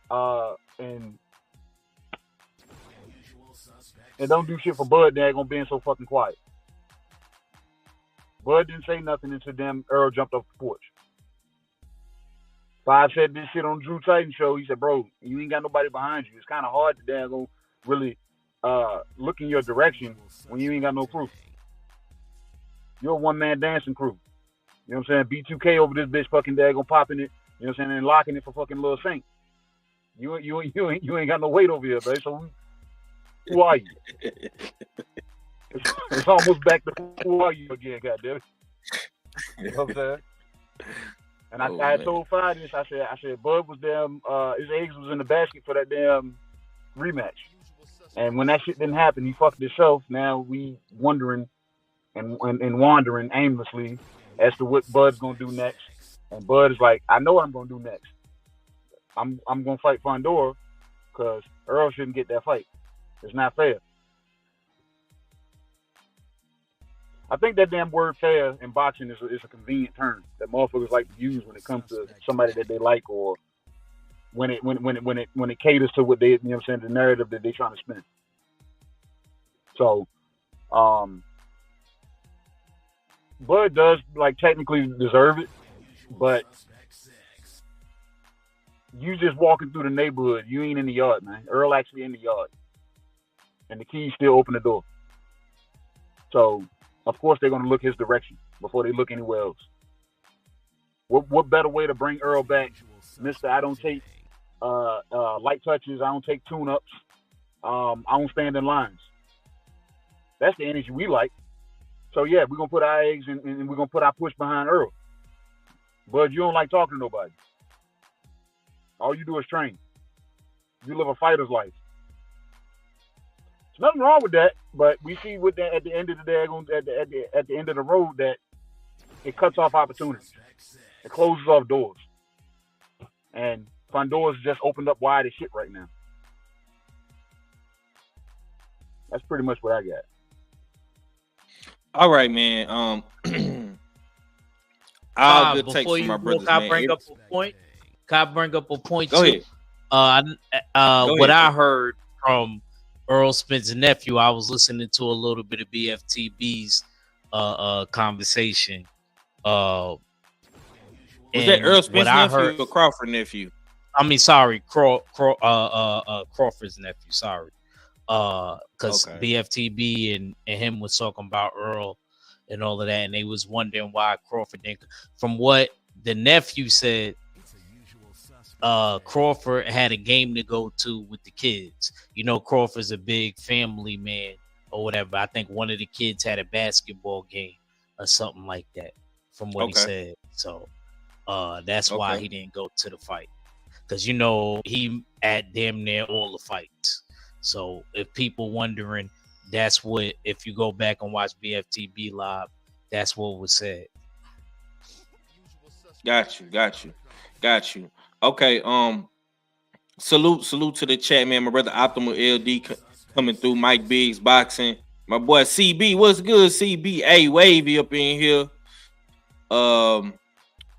and don't do shit for Bud. They're gonna being so fucking quiet. Bud didn't say nothing until damn Earl jumped off the porch. Five said this shit on Drew Titan show. He said, bro, you ain't got nobody behind you. It's kind of hard to damn go really look in your direction when you ain't got no crew. You're a one-man dancing crew. You know what I'm saying? B2K over this bitch fucking daggone popping it, you know what I'm saying, and locking it for fucking Lil Saint. You ain't got no weight over here, babe. So who are you? It's almost back to who are you again, goddamn it. You know what I'm saying? And I told Five this. I said, Bud was damn. His eggs was in the basket for that damn rematch. And when that shit didn't happen, he fucked himself. Now we wondering and wandering aimlessly as to what Bud's gonna do next. And Bud is like, I know what I'm gonna do next. I'm gonna fight Fundora because Earl shouldn't get that fight. It's not fair. I think that damn word fair in boxing is a convenient term that motherfuckers like to use when it comes to somebody that they like, or when it caters to what they, you know what I'm saying, the narrative that they're trying to spin. So Bud does like technically deserve it, but you just walking through the neighborhood, you ain't in the yard, man. Earl actually in the yard. And the keys still open the door. So of course they're going to look his direction before they look anywhere else. What better way to bring Earl back, Mister? I don't take light touches. I don't take tune-ups. I don't stand in lines. That's the energy we like. So yeah, we're gonna put our eggs and we're gonna put our push behind Earl. But you don't like talking to nobody. All you do is train. You live a fighter's life. There's nothing wrong with that, but we see with that at the end of the day, at the end of the road, that it cuts off opportunities. It closes off doors. And Fondora's just opened up wide as shit right now. That's pretty much what I got. All right, man. I'll good takes from my brothers, man. Bring up a point? Can I bring up a point Go too? ahead. What I heard from Earl Spence's nephew, I was listening to a little bit of BFTB's conversation. Was that Earl Spence's nephew or Crawford nephew? I mean, sorry, Crawford's nephew. Sorry, because BFTB and him was talking about Earl and all of that, and they was wondering why Crawford didn't. From what the nephew said, Crawford had a game to go to with the kids. You know, Crawford's a big family man or whatever. I think one of the kids had a basketball game or something like that, from what he said. So that's why he didn't go to the fight. Because, you know, he at damn near all the fights. So if people wondering, that's what, if you go back and watch BFTB live, that's what was said. Got you. Okay, salute to the chat, man. My brother Optimal LD coming through. Mike Biggs boxing. My boy CB, what's good? CB, A Wavy up in here.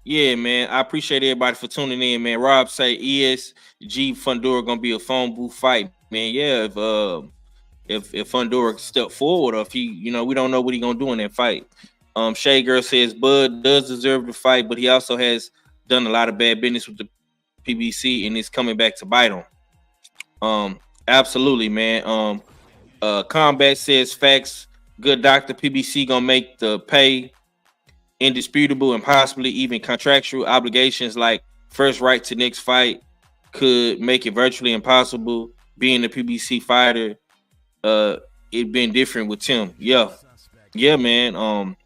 Yeah, man. I appreciate everybody for tuning in, man. Rob say ESG Fundora gonna be a phone booth fight, man. Yeah, if Fundora step forward, or if he, you know, we don't know what he gonna do in that fight. Shay Girl says Bud does deserve the fight, but he also has done a lot of bad business with the PBC and it's coming back to bite him. Absolutely, man. Combat says facts. Good doctor. PBC gonna make the pay indisputable and possibly even contractual obligations like first right to next fight could make it virtually impossible. Being a PBC fighter, it been different with Tim. Yeah, man.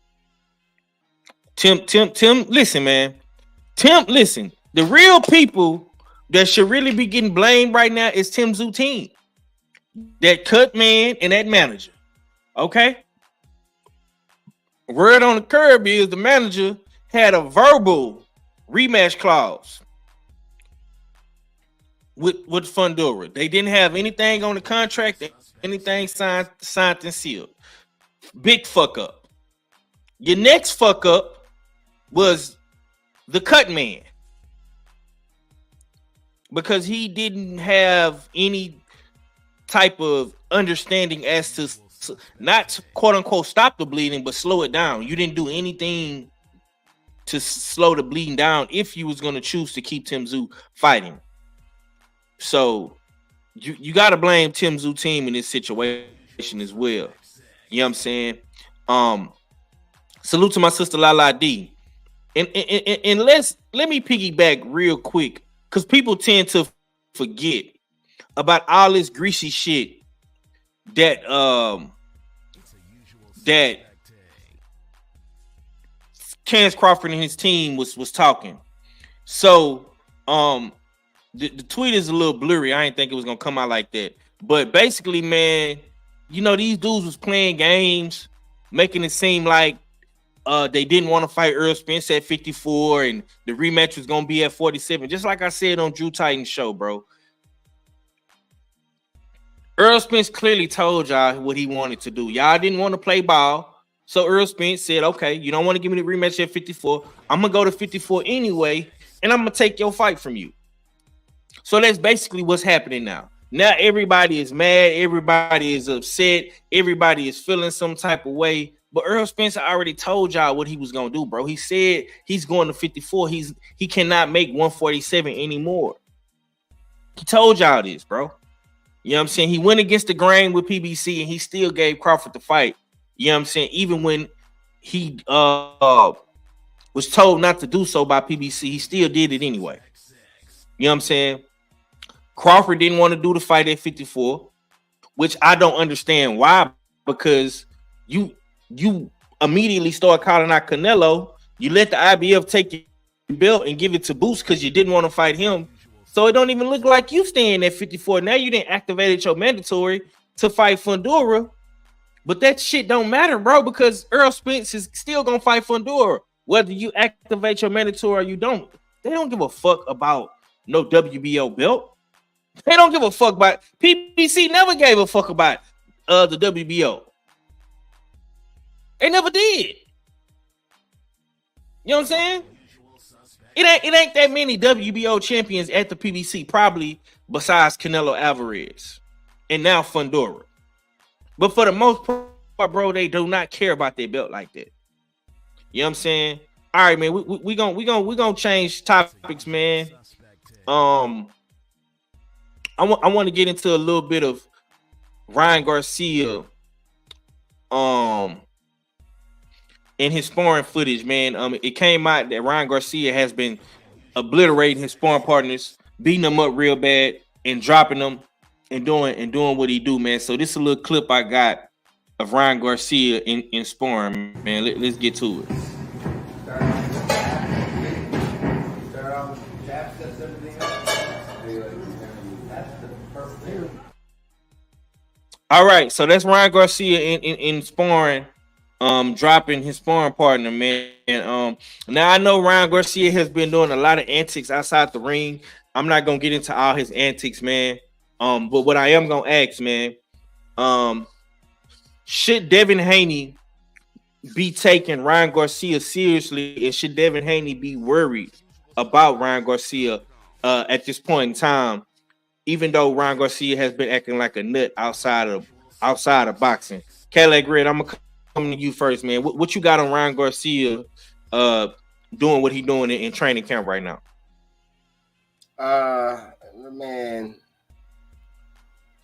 Tim, listen, man. Tim, listen. The real people that should really be getting blamed right now is Tim Tszyu team. That cut man and that manager. Okay? Word on the curb is the manager had a verbal rematch clause with Fundora. They didn't have anything on the contract, anything signed and sealed. Big fuck up. Your next fuck up was the cut man, because he didn't have any type of understanding as to not quote unquote stop the bleeding, but slow it down. You didn't do anything to slow the bleeding down if you was going to choose to keep Tim Tszyu fighting. So you got to blame Tim Tszyu team in this situation as well. You know what I'm saying? Salute to my sister Lala D. And let me piggyback real quick, because people tend to forget about all this greasy shit that Terrence Crawford and his team was talking. So the tweet is a little blurry. I didn't think it was gonna come out like that. But basically, man, you know, these dudes was playing games, making it seem like they didn't want to fight Earl Spence at 54 and the rematch was gonna be at 47. Just like I said on Drew Titan's show, bro. Earl Spence clearly told y'all what he wanted to do. Y'all didn't want to play ball. So Earl Spence said, okay, you don't want to give me the rematch at 54. I'm going to go to 54 anyway, and I'm going to take your fight from you. So that's basically what's happening now. Now everybody is mad. Everybody is upset. Everybody is feeling some type of way. But Earl Spence already told y'all what he was going to do, bro. He said he's going to 54. He cannot make 147 anymore. He told y'all this, bro. You know what I'm saying? He went against the grain with PBC and he still gave Crawford the fight. You know what I'm saying? Even when he was told not to do so by PBC, he still did it anyway. You know what I'm saying? Crawford didn't want to do the fight at 54, which I don't understand why, because you immediately start calling out Canelo. You let the IBF take your belt and give it to Boots because you didn't want to fight him. So it don't even look like you staying at 54. Now you didn't activate your mandatory to fight Fundora. But that shit don't matter, bro, because Earl Spence is still gonna fight Fundora, whether you activate your mandatory or you don't. They don't give a fuck about no WBO belt. They don't give a fuck about PBC. Never gave a fuck about the WBO. They never did. You know what I'm saying? It ain't that many WBO champions at the PBC, probably besides Canelo Alvarez and now Fundora. But for the most part, bro, they do not care about their belt like that. You know what I'm saying? All right, man. We gonna change topics, man. I want to get into a little bit of Ryan Garcia in his sparring footage, man. It came out that Ryan Garcia has been obliterating his sparring partners, beating them up real bad, and dropping them and doing what he do, man. So this is a little clip I got of Ryan Garcia in sparring, man. Let's get to it. All right, so that's Ryan Garcia in sparring, dropping his sparring partner, man. Now I know Ryan Garcia has been doing a lot of antics outside the ring. I'm not gonna get into all his antics, man. But what I am gonna ask, man, should Devin Haney be taking Ryan Garcia seriously, and should Devin Haney be worried about Ryan Garcia at this point in time? Even though Ryan Garcia has been acting like a nut outside of boxing. Cadillac Red, I'm gonna come to you first, man. What you got on Ryan Garcia doing what he doing in training camp right now? Man,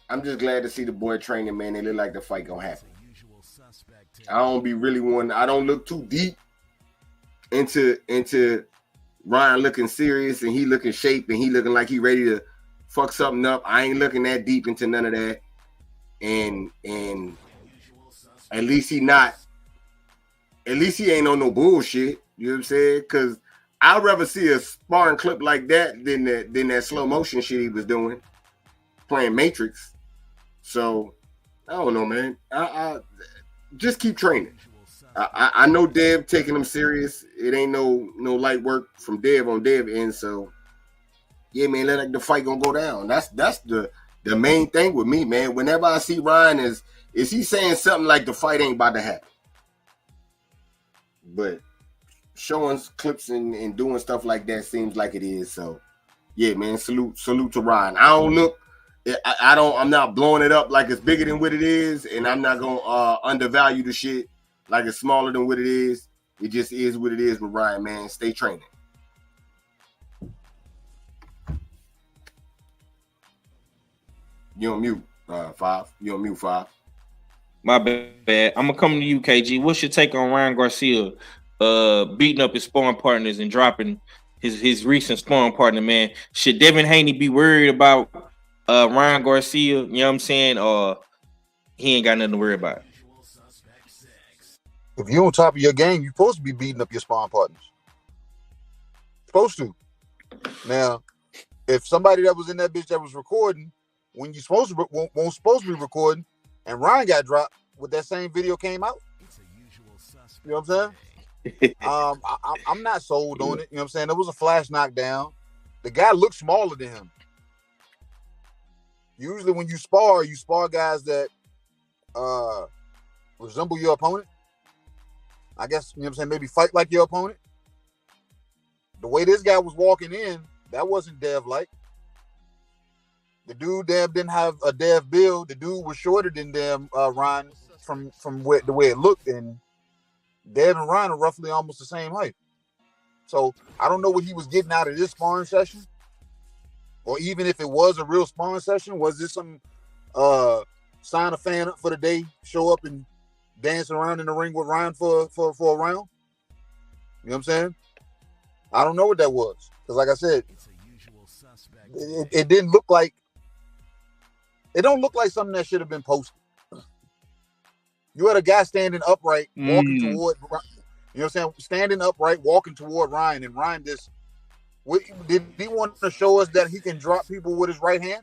I'm just glad to see the boy training, man. It look like the fight gonna happen. I don't look too deep into Ryan looking serious and he looking shape and he looking like he ready to fuck something up. I ain't looking that deep into none of that. And at least he ain't on no bullshit. You know what I'm saying? Because I'd rather see a sparring clip like that than that slow motion shit he was doing, playing Matrix. So I don't know, man. I just keep training. I know Dev taking him serious. It ain't no light work from Dev on Dev end. So yeah, man, let the fight gonna go down. That's the main thing with me, man. Whenever I see Ryan, is he saying something like the fight ain't about to happen? But showing clips and doing stuff like that seems like it is. So yeah, man, salute to Ryan. I'm not blowing it up like it's bigger than what it is, and I'm not gonna undervalue the shit like it's smaller than what it is. It just is what it is with Ryan, man. Stay training. You on mute, 5. You on mute, 5. My bad. I'm gonna come to you, KG. What's your take on Ryan Garcia beating up his sparring partners and dropping his recent sparring partner, man? Should Devin Haney be worried about Ryan Garcia? You know what I'm saying? Or he ain't got nothing to worry about? If you're on top of your game, you're supposed to be beating up your sparring partners. Supposed to. Now, if somebody that was in that bitch that was recording when you supposed to be recording, and Ryan got dropped, with that same video came out. You know what I'm saying? I'm not sold on it. You know what I'm saying? There was a flash knockdown. The guy looked smaller than him. Usually when you spar guys that resemble your opponent. I guess, you know what I'm saying, maybe fight like your opponent. The way this guy was walking in, that wasn't Dev-like. The dude didn't have a Dev build. The dude was shorter than Ryan from the way it looked, and Dev and Ryan are roughly almost the same height. So I don't know what he was getting out of this sparring session, or even if it was a real sparring session. Was this some sign a fan up for the day, show up and dance around in the ring with Ryan for a round? You know what I'm saying? I don't know what that was. Because like I said, it didn't look like, it don't look like something that should have been posted. You had a guy standing upright, walking toward, you know what I'm saying? Standing upright, walking toward Ryan, and Ryan just, did he want to show us that he can drop people with his right hand?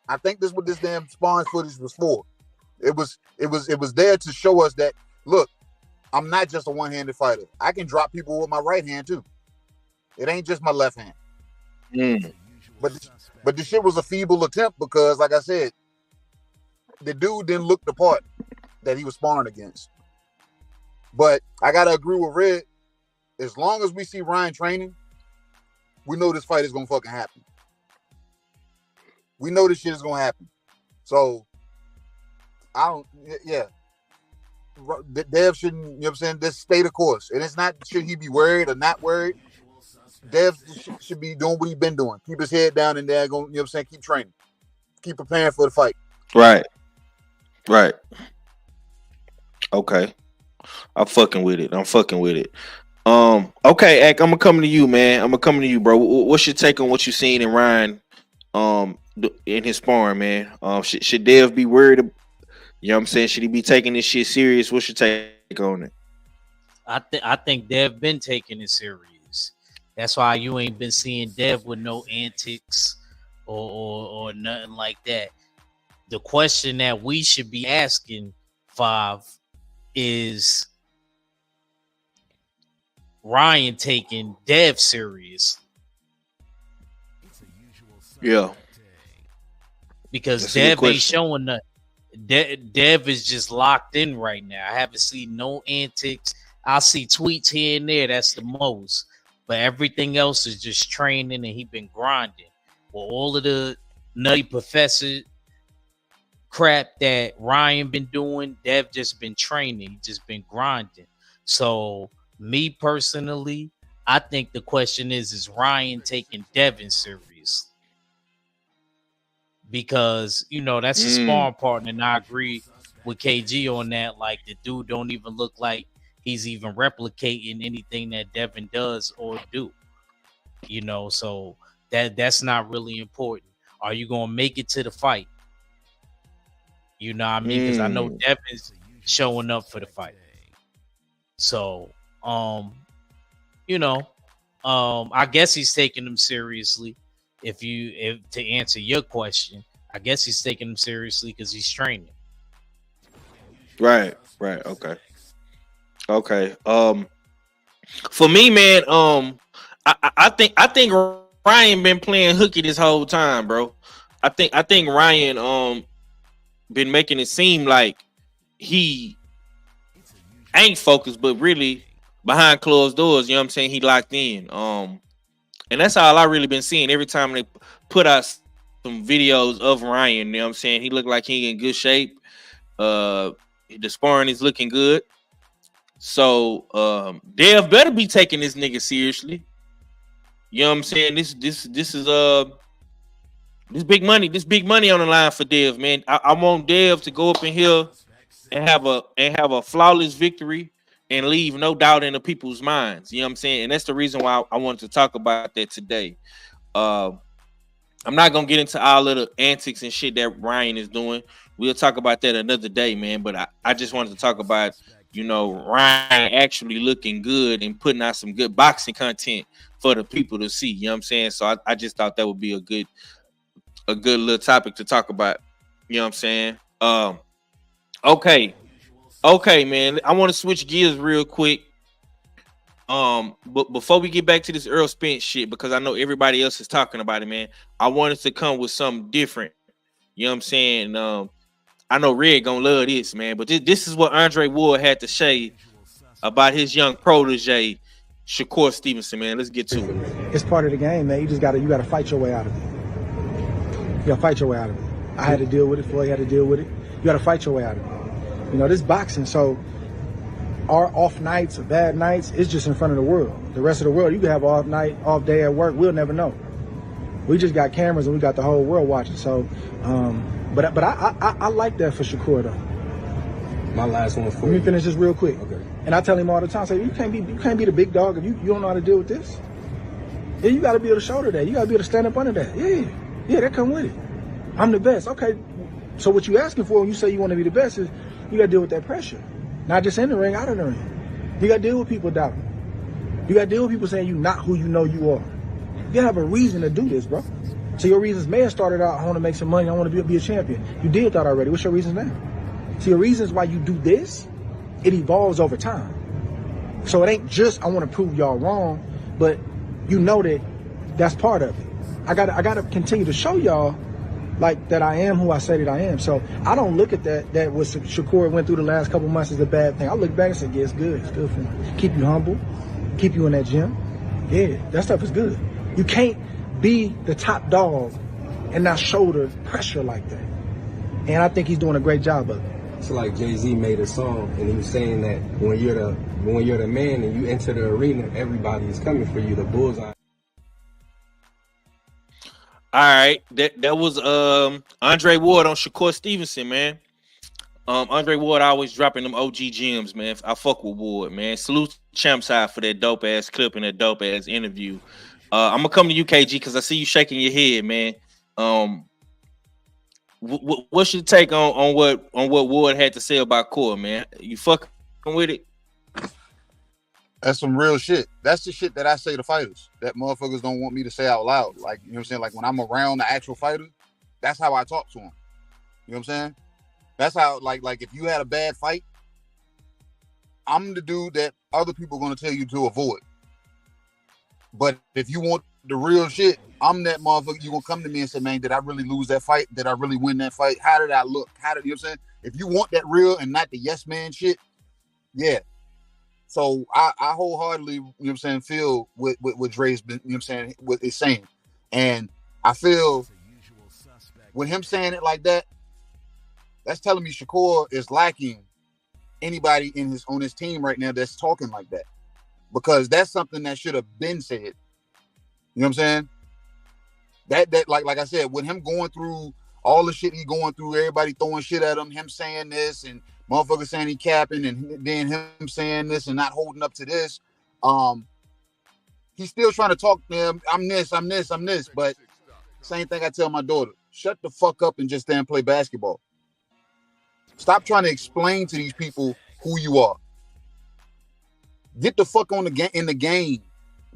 I think this is what this damn Spawns footage was for. It was there to show us that, look, I'm not just a one-handed fighter. I can drop people with my right hand too. It ain't just my left hand. But the shit was a feeble attempt because, like I said, the dude didn't look the part that he was sparring against. But I gotta agree with Red. As long as we see Ryan training, we know this fight is gonna fucking happen. We know this shit is gonna happen. So Dev shouldn't, you know what I'm saying, just stay the course. And it's not, should he be worried or not worried? Dev should be doing what he's been doing. Keep his head down and there, going, you know what I'm saying, keep training. Keep preparing for the fight. Right. Okay. I'm fucking with it. Okay, Ak, I'm gonna come to you, man. I'm gonna come to you, bro. What's your take on what you seen in Ryan in his sparring, man? Should Dev be worried? You know what I'm saying? Should he be taking this shit serious? What's your take on it? I think Dev been taking it serious. That's why you ain't been seeing Dev with no antics or nothing like that. The question that we should be asking, Five, is Ryan taking Dev seriously? Yeah. Because Dev ain't showing nothing. Dev is just locked in right now. I haven't seen no antics. I see tweets here and there. That's the most. But everything else is just training, and he been grinding. Well, all of the nutty professor crap that Ryan been doing, Dev just been training. He just been grinding. So me personally, I think the question is Ryan taking Devin seriously? Because, you know, that's a sparring partner, and I agree with KG on that. Like, the dude don't even look like he's even replicating anything that Devin does or do. You know, so that's not really important. Are you going to make it to the fight? You know what I mean? Because I know Devin's showing up for the fight. So, you know, I guess he's taking them seriously. If to answer your question, I guess he's taking him seriously because he's training. Right. Okay. For me, man, I think Ryan been playing hooky this whole time, bro. I think Ryan been making it seem like he ain't focused, but really behind closed doors, you know what I'm saying? He locked in. And that's all I really been seeing. Every time they put out some videos of Ryan, you know what I'm saying? He looked like he in good shape. The sparring is looking good. So Dev better be taking this nigga seriously. You know what I'm saying? This is this big money on the line for Dev, man. I want Dev to go up in here and have a flawless victory and leave no doubt in the people's minds. You know what I'm saying? And that's the reason why I wanted to talk about that today. I'm not going to get into all of the antics and shit that Ryan is doing. We'll talk about that another day, man. But I just wanted to talk about, you know, Ryan actually looking good and putting out some good boxing content for the people to see. You know what I'm saying? So I just thought that would be a good little topic to talk about. You know what I'm saying? Okay, man. I want to switch gears real quick. But before we get back to this Earl Spence shit, because I know everybody else is talking about it, man, I wanted to come with something different. You know what I'm saying? I know Red gonna love this, man. But this is what Andre Ward had to say about his young protege, Shakur Stevenson, man. Let's get to it. It's part of the game, man. You gotta fight your way out of it. You gotta fight your way out of it. I had to deal with it. Floyd had to deal with it. You gotta fight your way out of it. You know, this boxing, so our off nights or bad nights is just in front of the world. The rest of the world, you can have off night, off day at work. We'll never know. We just got cameras and we got the whole world watching. So, but I like that for Shakur though. My last one's for Let me you. finish this real quick. Okay. And I tell him all the time, say, you can't be the big dog if you don't know how to deal with this. Yeah, you got to be able to shoulder that. You got to be able to stand up under that. Yeah, that come with it. I'm the best. Okay, so what you asking for when you say you want to be the best is you got to deal with that pressure. Not just in the ring, out of the ring. You got to deal with people doubting. You got to deal with people saying you're not who you know you are. You got to have a reason to do this, bro. So your reasons may have started out, I want to make some money, I want to be a champion. You did that already. What's your reasons now? So your reasons why you do this, it evolves over time. So it ain't just I want to prove y'all wrong, but you know that that's part of it. I gotta continue to show y'all like that I am who I say that I am. So I don't look at that what Shakur went through the last couple months as a bad thing. I look back and say, yeah, it's good. It's good for him. Keep you humble, keep you in that gym. Yeah, that stuff is good. You can't be the top dog and not shoulder pressure like that. And I think he's doing a great job of it. It's like Jay-Z made a song, and he was saying that when you're the man and you enter the arena, everybody is coming for you. The bullseye. All right, that was Andre Ward on Shakur Stevenson, man. Andre Ward always dropping them OG gems, man. I fuck with Ward, man. Salute Champ Side for that dope ass clip and that dope ass interview. I'm gonna come to UKG because I see you shaking your head, man. What's your take on what Ward had to say about Core, man? You fucking with it? That's some real shit. That's the shit that I say to fighters that motherfuckers don't want me to say out loud. Like, you know what I'm saying? Like when I'm around the actual fighter, that's how I talk to them. You know what I'm saying? That's how, like if you had a bad fight, I'm the dude that other people are going to tell you to avoid. But if you want the real shit, I'm that motherfucker. You're going to come to me and say, man, did I really lose that fight? Did I really win that fight? How did I look? You know what I'm saying? If you want that real and not the yes man shit, yeah. So I wholeheartedly, you know what I'm saying, feel what Dre's been, you know what I'm saying, what it's saying. And I feel with him saying it like that, that's telling me Shakur is lacking anybody on his team right now that's talking like that. Because that's something that should have been said. You know what I'm saying? That like I said, with him going through all the shit he going through, everybody throwing shit at him saying this and motherfuckers saying he capping and then him saying this and not holding up to this. He's still trying to talk to them. I'm this. But same thing I tell my daughter, shut the fuck up and just stand and play basketball. Stop trying to explain to these people who you are. Get the fuck on in the game.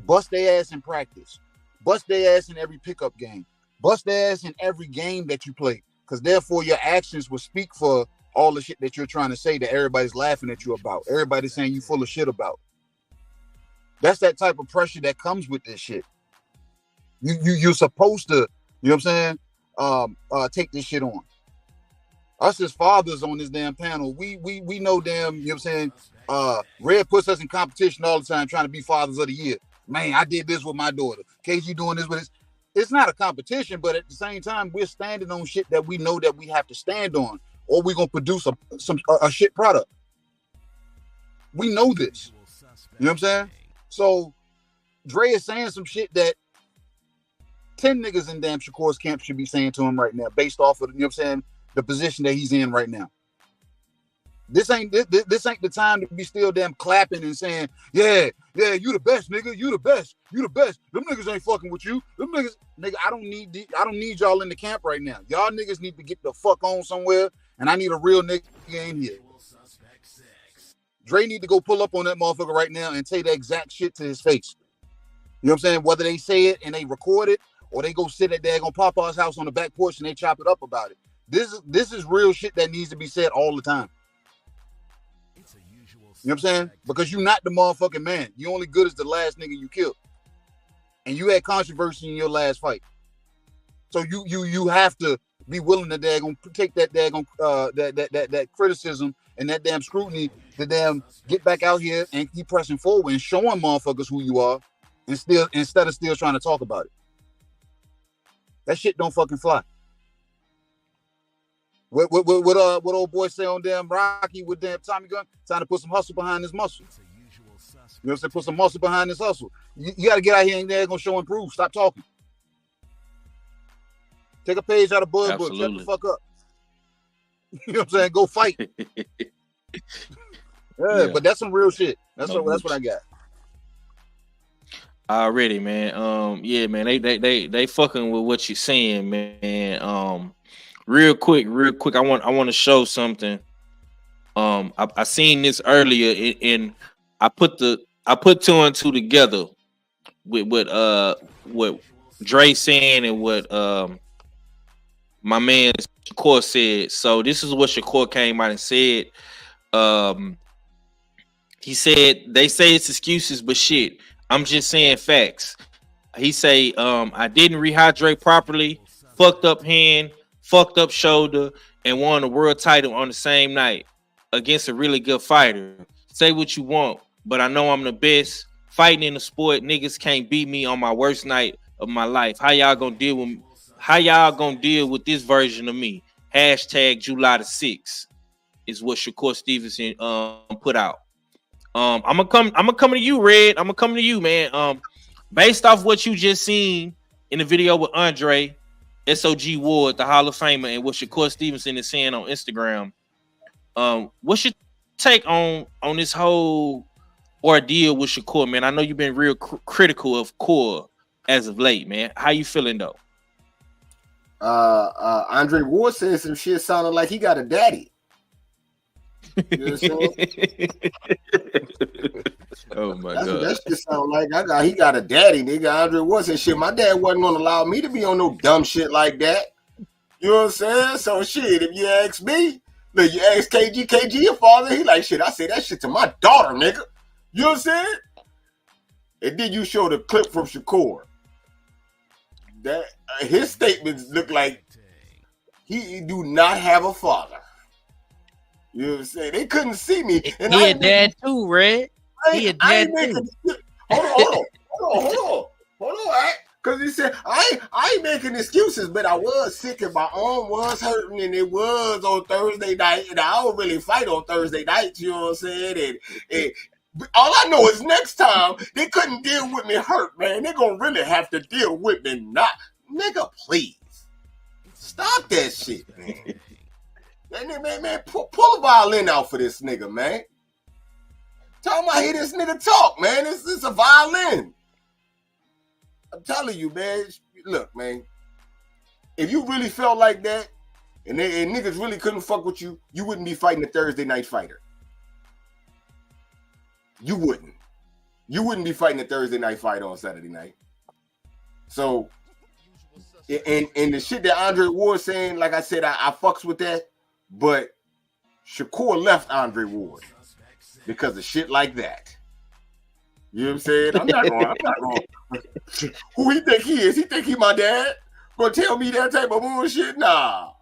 Bust their ass in practice. Bust their ass in every pickup game. Bust their ass in every game that you play. Because therefore your actions will speak for all the shit that you're trying to say that everybody's laughing at you about. Everybody's saying you full of shit about. That's that type of pressure that comes with this shit. You're supposed to, you know what I'm saying, take this shit on. Us as fathers on this damn panel, we know damn, you know what I'm saying, Red puts us in competition all the time trying to be fathers of the year. Man, I did this with my daughter. KG doing this with his. It's not a competition, but at the same time, we're standing on shit that we know that we have to stand on, or we're gonna produce a shit product. We know this. You know what I'm saying? So Dre is saying some shit that 10 niggas in damn Shakur's camp should be saying to him right now, based off of, you know what I'm saying, the position that he's in right now. This ain't the time to be still damn clapping and saying, yeah, you the best, nigga, you the best. Them niggas ain't fucking with you. Them niggas, nigga, I don't need y'all in the camp right now. Y'all niggas need to get the fuck on somewhere, and I need a real nigga in here. Dre need to go pull up on that motherfucker right now and say the exact shit to his face. You know what I'm saying? Whether they say it and they record it, or they go sit at daggone Papa's house on the back porch and they chop it up about it. This is real shit that needs to be said all the time. You know what I'm saying? Because you're not the motherfucking man. You only good as the last nigga you killed. And you had controversy in your last fight. So you have to be willing to daggone take that daggone that criticism and that damn scrutiny to damn get back out here and keep pressing forward and showing motherfuckers who you are and instead of still trying to talk about it. That shit don't fucking fly. What old boy say on damn Rocky with damn Tommy Gunn? Trying to put some hustle behind his muscle. You know what I'm saying? Put some muscle behind his hustle. You got to get out here and they're going to show and prove. Stop talking. Take a page out of Bud Book. Shut the fuck up. You know what I'm saying? Go fight. Yeah, but that's some real shit. That's No what I got. Already, man. Yeah, man. They fucking with what you're saying, man. Real quick. I want to show something. I seen this earlier, and I put two and two together with what Dre saying and what my man Shakur said. So this is what Shakur came out and said. He said they say it's excuses, but shit, I'm just saying facts. He say, I didn't rehydrate properly, fucked up hand, fucked up shoulder, and won the world title on the same night against a really good fighter. Say what you want, but I know I'm the best. Fighting in the sport, niggas can't beat me on my worst night of my life. How y'all gonna deal with this version of me? Hashtag July the 6th is what Shakur Stevenson put out. I'm gonna come to you, Red. I'm gonna come to you, man. Based off what you just seen in the video with Andre, SOG Ward, the Hall of Famer, and what Shakur Stevenson is saying on Instagram, what's your take on this whole ordeal with Shakur, man? I know you've been real critical of Core as of late, man. How you feeling though? Andre Ward said some shit sounded like he got a daddy. You know what I'm saying? Oh my god, that shit sound like he got a daddy, nigga. Andre Ward said shit. My dad wasn't gonna allow me to be on no dumb shit like that. You know what I'm saying? So shit, if you ask me, look, you ask KG your father, he like shit. I say that shit to my daughter, nigga. You know what I'm saying? And then you show the clip from Shakur. That his statements look like he do not have a father. You know what I'm saying? They couldn't see me. And he a dad too, Red. He a dad too. Hold on. Because he said, I ain't making excuses, but I was sick and my arm was hurting and it was on Thursday night. And I don't really fight on Thursday nights, you know what I'm saying? And all I know is next time they couldn't deal with me hurt, man. They're going to really have to deal with me not. Nigga, please. Stop that shit, man. Man, pull a violin out for this nigga, man. Tell him I hear this nigga talk, man. It's a violin. I'm telling you, man. Look, man. If you really felt like that, and niggas really couldn't fuck with you, you wouldn't be fighting a Thursday night fighter. You wouldn't. You wouldn't be fighting a Thursday night fight on Saturday night. So, and the shit that Andre Ward saying, like I said, I fucks with that. But Shakur left Andre Ward because of shit like that. You know what I'm saying? I'm not going. Who he think he is? He think he my dad? Gonna tell me that type of bullshit? Nah.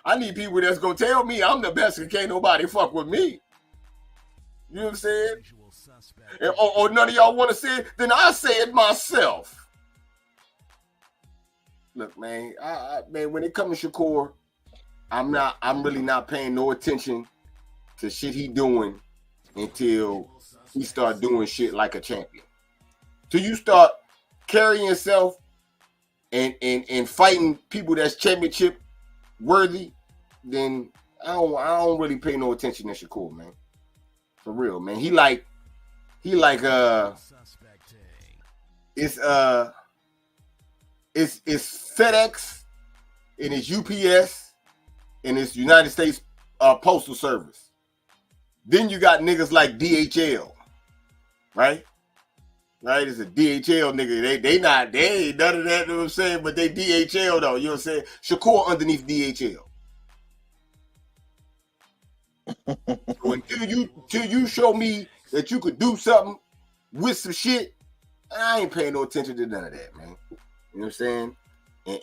I need people that's gonna tell me I'm the best and can't nobody fuck with me. You know what I'm saying? And, or none of y'all want to say it, then I say it myself. Look, man, man, when it comes to Shakur, I'm really not paying no attention to shit he doing until he start doing shit like a champion. Till you start carrying yourself and fighting people that's championship worthy, then I don't really pay no attention to Shakur, man. For real, man. He like it's FedEx and it's UPS and it's United States Postal Service. Then you got niggas like DHL, right? Right? It's a DHL nigga. They ain't none of that, you know what I'm saying? But they DHL though, you know what I'm saying? Shakur underneath DHL. So until you show me that you could do something with some shit, I ain't paying no attention to none of that, man. You know what I'm saying?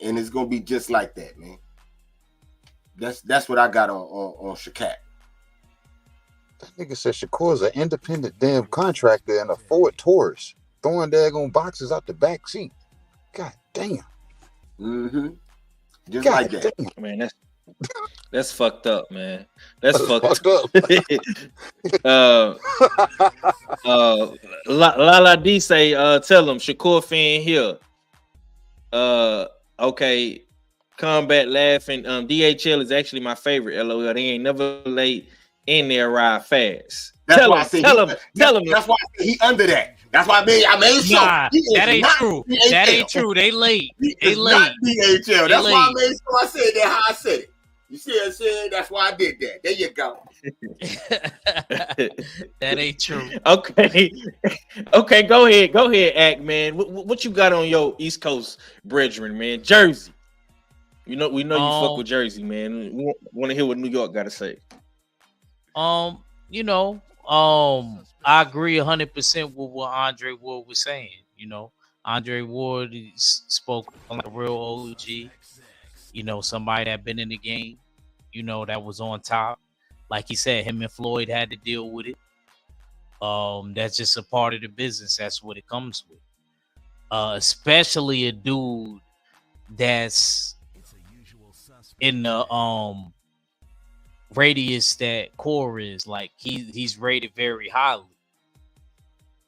And it's gonna be just like that, man. That's what I got on Shakat. That nigga said Shakur's an independent damn contractor and a Ford Taurus, throwing daggone boxes out the back seat. God damn. Mm-hmm. Just God like that. damn. Man, that's fucked up, man. That's fucked up. Lala D say, tell him Shakur fan here. Okay, combat laughing. DHL is actually my favorite. LOL. They ain't never late in there ride fast. That's why I say tell him. That's why I say he under that. That's why I made sure. Nah, that ain't true. DHL. That ain't true. They late. They late. Not DHL. That's why I made sure I said that how I said it. You see what I'm saying? That's why I did that. There you go. That ain't true. Okay. Go ahead, Act, man. What you got on your East Coast brethren, man? Jersey. We know you fuck with Jersey, man. We want to hear what New York got to say. I agree 100% with what Andre Ward was saying. Andre Ward spoke like a real OG. Somebody that been in the game. That was on top. Like he said, him and Floyd had to deal with it. That's just a part of the business. That's what it comes with. Especially a dude that's in the radius that Core is. Like he's rated very highly.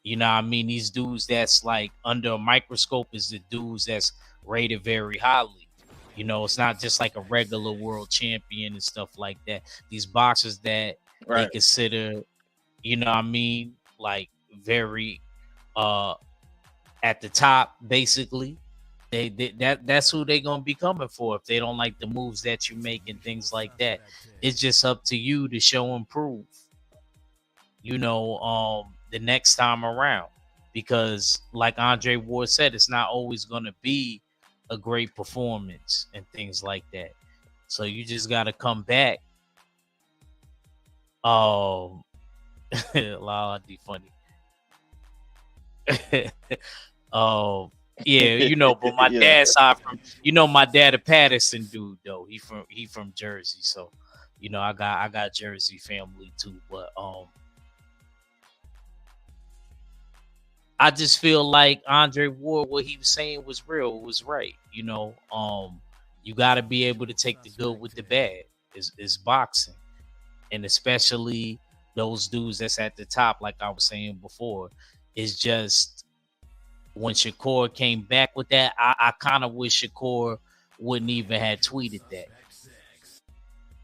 You know what I mean? These dudes that's like under a microscope is the dudes that's rated very highly. It's not just like a regular world champion and stuff like that. These boxers that they consider, like very at the top, basically. That's who they're gonna be coming for if they don't like the moves that you make and things like that. It's just up to you to show and prove. The next time around, because like Andre Ward said, it's not always gonna be a great performance and things like that. So you just gotta come back. La D funny. Yeah, but my dad's side from my dad a Patterson dude though. He from Jersey, so I got Jersey family too. But I just feel like Andre Ward, what he was saying was real, was right. You got to be able to take the good with the bad. Is boxing, and especially those dudes that's at the top, like I was saying before, is just when Shakur came back with that. I kind of wish Shakur wouldn't even have tweeted that.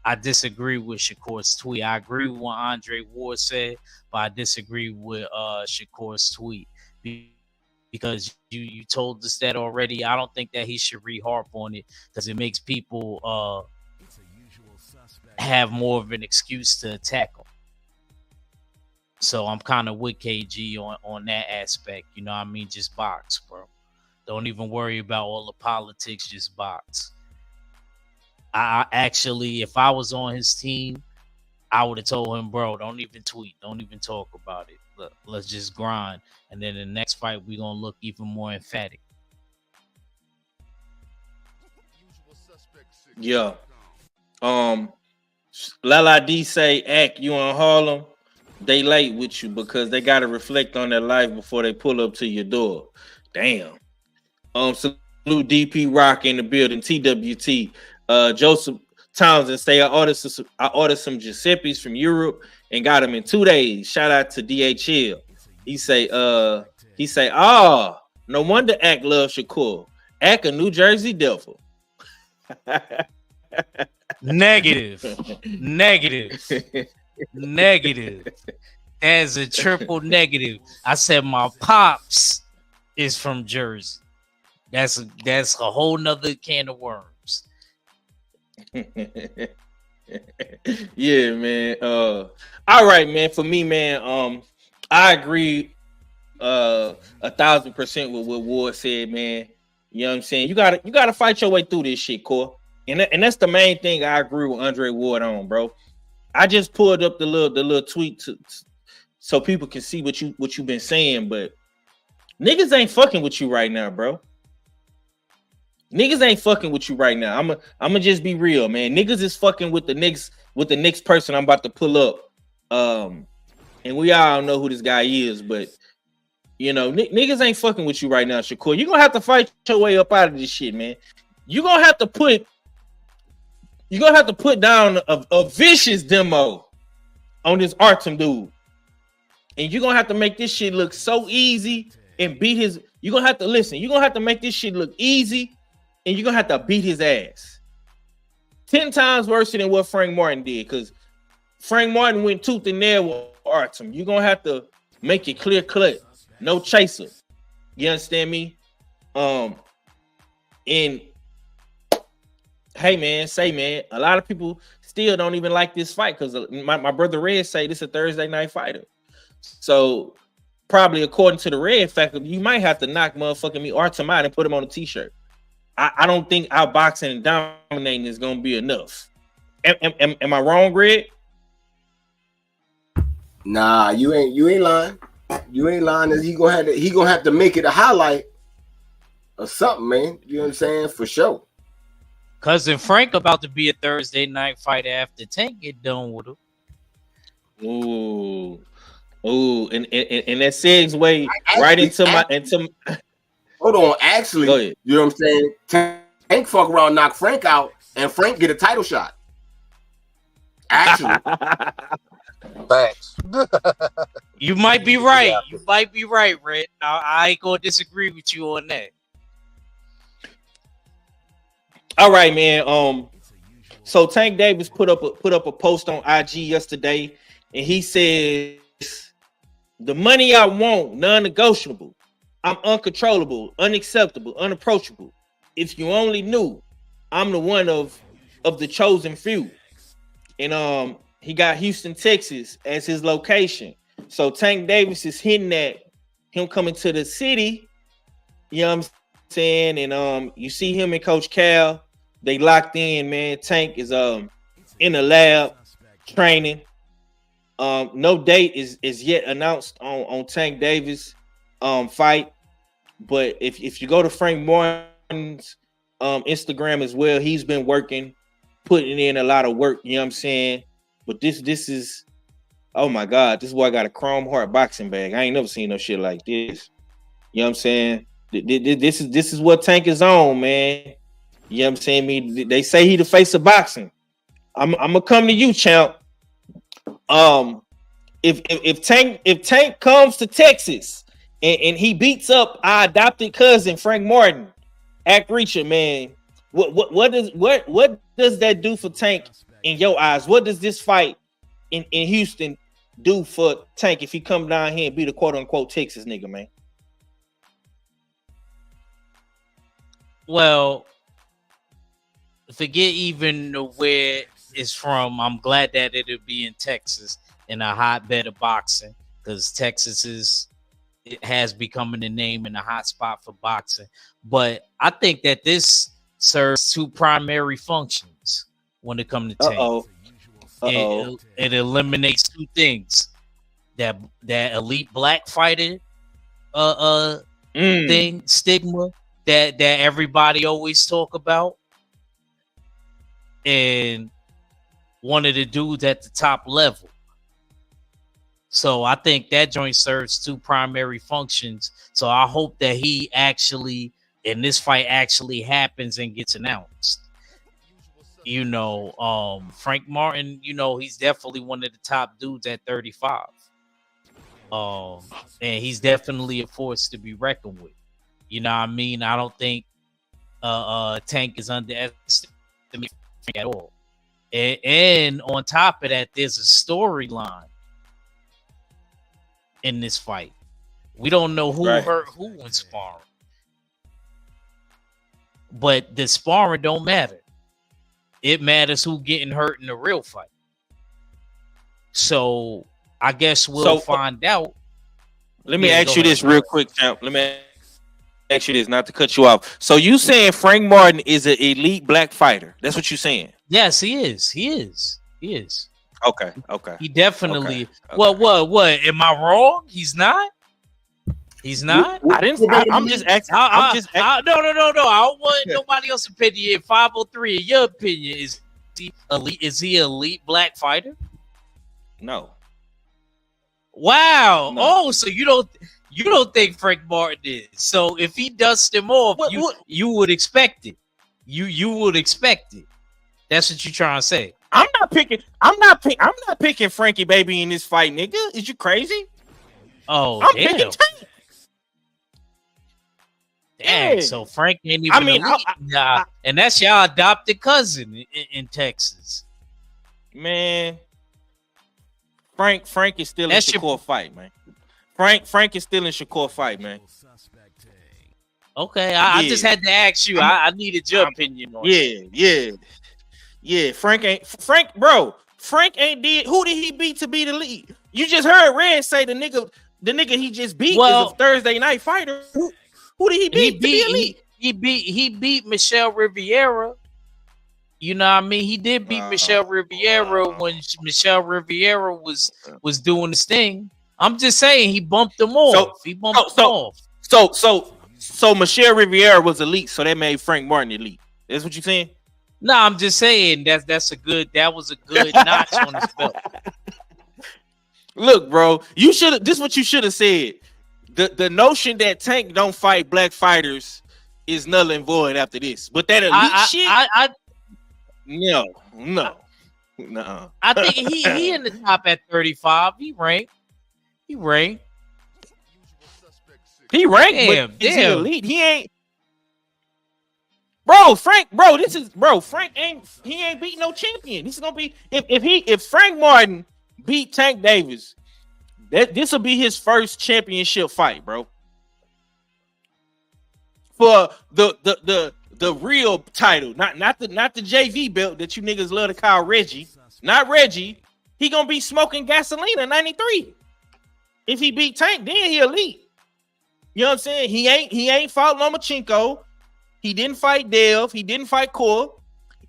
I disagree with Shakur's tweet. I agree with what Andre Ward said, but I disagree with Shakur's tweet. Because you told us that already. I don't think that he should re-harp on it because it makes people have more of an excuse to attack him. So I'm kind of with KG on that aspect. Just box, bro. Don't even worry about all the politics, just box. I actually, if I was on his team, I would have told him, bro, don't even tweet. Don't even talk about it. Let's just grind. And then the next fight, we're going to look even more emphatic. Yeah. Lala D say, Act, you in Harlem, they late with you because they got to reflect on their life before they pull up to your door. Damn. Salute DP Rock in the building, TWT. Joseph Townsend say, I ordered some Giuseppe's from Europe and got them in 2 days. Shout out to DHL. He say, no wonder Act loves Shakur. Act a New Jersey Devil. Negative. That's a triple negative. I said my pops is from Jersey. That's a whole nother can of worms. Yeah, man. All right, man. For me, man, I agree 1,000% with what Ward said, man. You know what I'm saying? You gotta fight your way through this shit, Core. And that's the main thing I agree with Andre Ward on, bro. I just pulled up the little tweet so people can see what you've been saying, but niggas ain't fucking with you right now, bro. Niggas ain't fucking with you right now. I'ma just be real, man. Niggas is fucking with the next person I'm about to pull up. And we all know who this guy is, but niggas ain't fucking with you right now, Shakur. You're gonna have to fight your way up out of this shit, man. You're gonna have to put down a vicious demo on this Artem dude. And you're gonna have to make this shit look so easy and beat his. You're gonna have to listen. You're gonna have to make this shit look easy, and you're gonna have to beat his ass 10 times worse than what Frank Martin did. Because Frank Martin went tooth and nail with Artem. You're gonna have to make it clear cut, no chaser. You understand me? And hey man, a lot of people still don't even like this fight because my brother Red say this is a Thursday night fighter. So probably according to the Red factor, you might have to knock motherfucking me Artem out and put him on a t-shirt. I don't think outboxing and dominating is gonna be enough. Am I wrong, Red? Nah, you ain't lying. You ain't lying. He gonna have to make it a highlight or something, man. You know what I'm saying? For sure. Cousin Frank about to be a Thursday night fight after Tank get done with him. Ooh, and that segue right into my. Hold on, actually, go ahead. You know what I'm saying? Tank fuck around, knock Frank out, and Frank get a title shot. Actually, Facts. You might be right. You might be right, Red. I ain't gonna disagree with you on that. All right, man. So Tank Davis put up a post on IG yesterday, and he says, "The money I want, non-negotiable. I'm uncontrollable, unacceptable, unapproachable. If you only knew, I'm the one of the chosen few." And he got Houston, Texas as his location. So Tank Davis is hinting at him coming to the city. You know what I'm saying? And you see him and Coach Cal, they locked in, man. Tank is in the lab training. No date is yet announced on Tank Davis fight. But if you go to Frank Martin's Instagram as well, he's been putting in a lot of work, you know what I'm saying? But this is, oh my God, this boy got a chrome heart boxing bag. I ain't never seen no shit like this. You know what I'm saying? This is what Tank is on, man. You know what I'm saying? They say he the face of boxing. I'm gonna come to you, champ. If Tank comes to Texas and he beats up our adopted cousin Frank Martin, Act Reacher, man, what does that do for Tank in your eyes? What does this fight in Houston do for Tank if he come down here and be the quote unquote Texas nigga, man? Well, forget even where it's from. I'm glad that it'll be in Texas, in a hotbed of boxing, because Texas has become the name in a hot spot for boxing. But I think that this serves two primary functions when it comes to Tank. It eliminates two things: that elite black fighter thing, stigma that everybody always talk about, and one of the dudes at the top level. So I think that joint serves two primary functions. So I hope that he actually, in this fight, actually happens and gets announced. You know, Frank Martin, you know, he's definitely one of the top dudes at 35. And he's definitely a force to be reckoned with. You know what I mean? I don't think Tank is underestimated at all. And on top of that, there's a storyline in this fight. We don't know who hurt who in sparring. But the sparring don't matter. It matters who getting hurt in the real fight. So I guess we'll find out. Let me ask you this real quick, champ. Let me ask you this, not to cut you off. So you saying Frank Martin is an elite black fighter? That's what you're saying? Yes, he is. He is. Okay. He definitely. Okay. What? Am I wrong? He's not. He's not. I'm just asking. No. I don't want nobody else's opinion. 503. In your opinion, is he elite? Is he elite black fighter? No. Wow. No. Oh, so you don't think Frank Martin is? So if he dusts him off, you would expect it. You would expect it. That's what you're trying to say. I'm not picking Frankie Baby in this fight, nigga. Is you crazy? Oh, I'm damn. picking Tank. Dang, so Frank ain't even and that's y'all adopted cousin in Texas. Man, Frank is still in Shakur fight, man. Frank is still in Shakur fight, man. Okay, I just had to ask you. I needed your opinion on it. Yeah. Frank ain't did. Who did he beat to be the lead? You just heard Red say the nigga he just beat is a Thursday night fighter. Who did he beat to be elite? He beat Michelle Riviera. You know what I mean? He did beat Michelle Riviera when Michelle Riviera was doing this thing. I'm just saying he bumped him off. He bumped him off. So Michelle Riviera was elite, so that made Frank Martin elite. That's what you saying? No, I'm just saying that was a good notch on his belt. Look, bro, this is what you should have said. The notion that Tank don't fight black fighters is null and void after this. But that elite shit, no. I think he in the top at 35. He ranked. Damn. But is he elite? He ain't. Frank ain't beat no champion. This is gonna be if Frank Martin beat Tank Davis, this will be his first championship fight, bro. For the real title, not the JV belt that you niggas love to call Reggie. Not Reggie. He gonna be smoking gasoline in 93. If he beat Tank, then he elite. You know what I'm saying? He ain't fought Lomachenko. He didn't fight Dev. He didn't fight Core.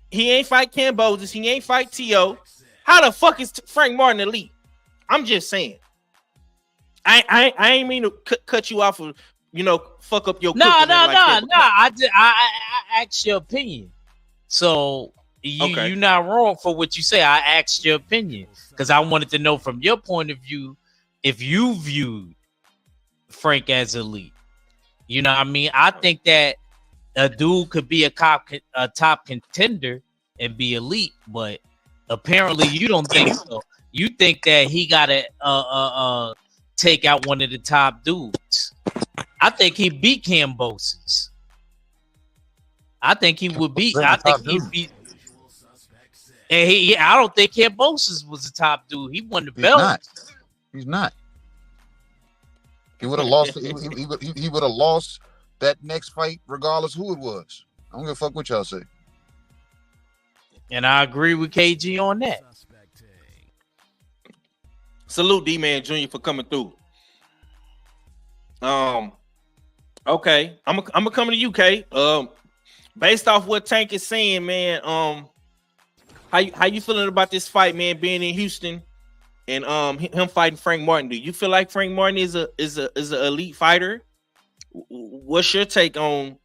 He ain't fight Cambosis. He ain't fight T.O. How the fuck is Frank Martin elite? I'm just saying. I ain't mean to cut you off of, fuck up your No. I asked your opinion. So you're not wrong for what you say. I asked your opinion because I wanted to know from your point of view if you viewed Frank as elite. You know what I mean? I think that a dude could be a top contender and be elite, but apparently you don't think so. You think that he gotta take out one of the top dudes. I think he beat Cambosis. I think he would beat. I think he beat. And I don't think Cambosis was the top dude. He won the belt. He's not. He would have lost. He would have lost that next fight, regardless who it was. I don't give a fuck what y'all say. And I agree with KG on that. Salute D-Man Jr. for coming through. Okay, I'm gonna come to you, K. Based off what Tank is saying, man. How you feeling about this fight, man? Being in Houston and him fighting Frank Martin. Do you feel like Frank Martin is a elite fighter? What's your take on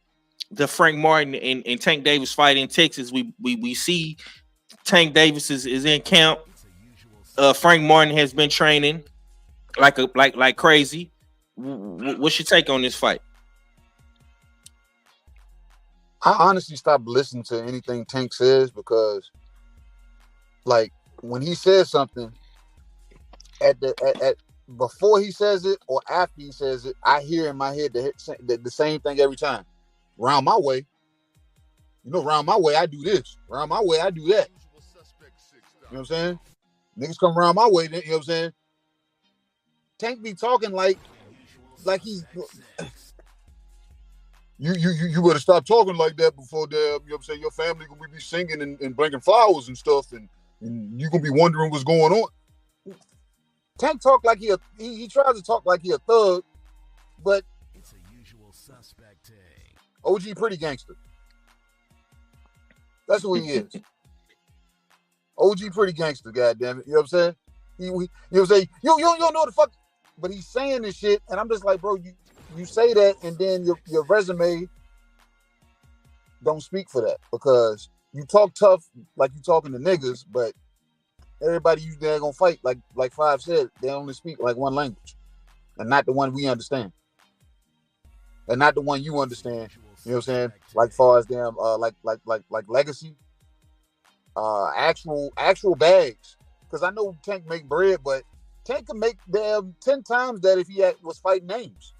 the Frank Martin and Tank Davis fight in Texas? We see Tank Davis is in camp. Frank Martin has been training like crazy. What's your take on this fight? I honestly stopped listening to anything Tank says because, like, when he says something, at before he says it or after he says it, I hear in my head the same thing every time. Round my way, round my way, I do this. Round my way, I do that. You know what I'm saying? Niggas come around my way, you know what I'm saying? Tank be talking like he's... You better stop talking like that before you know what I'm saying, your family gonna be singing and bringing flowers and stuff, and you gonna be wondering what's going on. Tank talk like he tries to talk like he a thug, but it's a usual suspect. OG pretty gangster. That's who he is. OG pretty gangster, goddammit. You know what I'm saying? You know what I'm saying? You don't know the fuck, but he's saying this shit, and I'm just like, bro, you say that, and then your resume don't speak for that because you talk tough like you talking to niggas, but everybody you there gonna fight like Five said, they only speak like one language, and not the one we understand, and not the one you understand. You know what I'm saying? Like far as them, like legacy, actual bags. Because I know Tank make bread, but Tank can make them 10 times that if he was fighting names.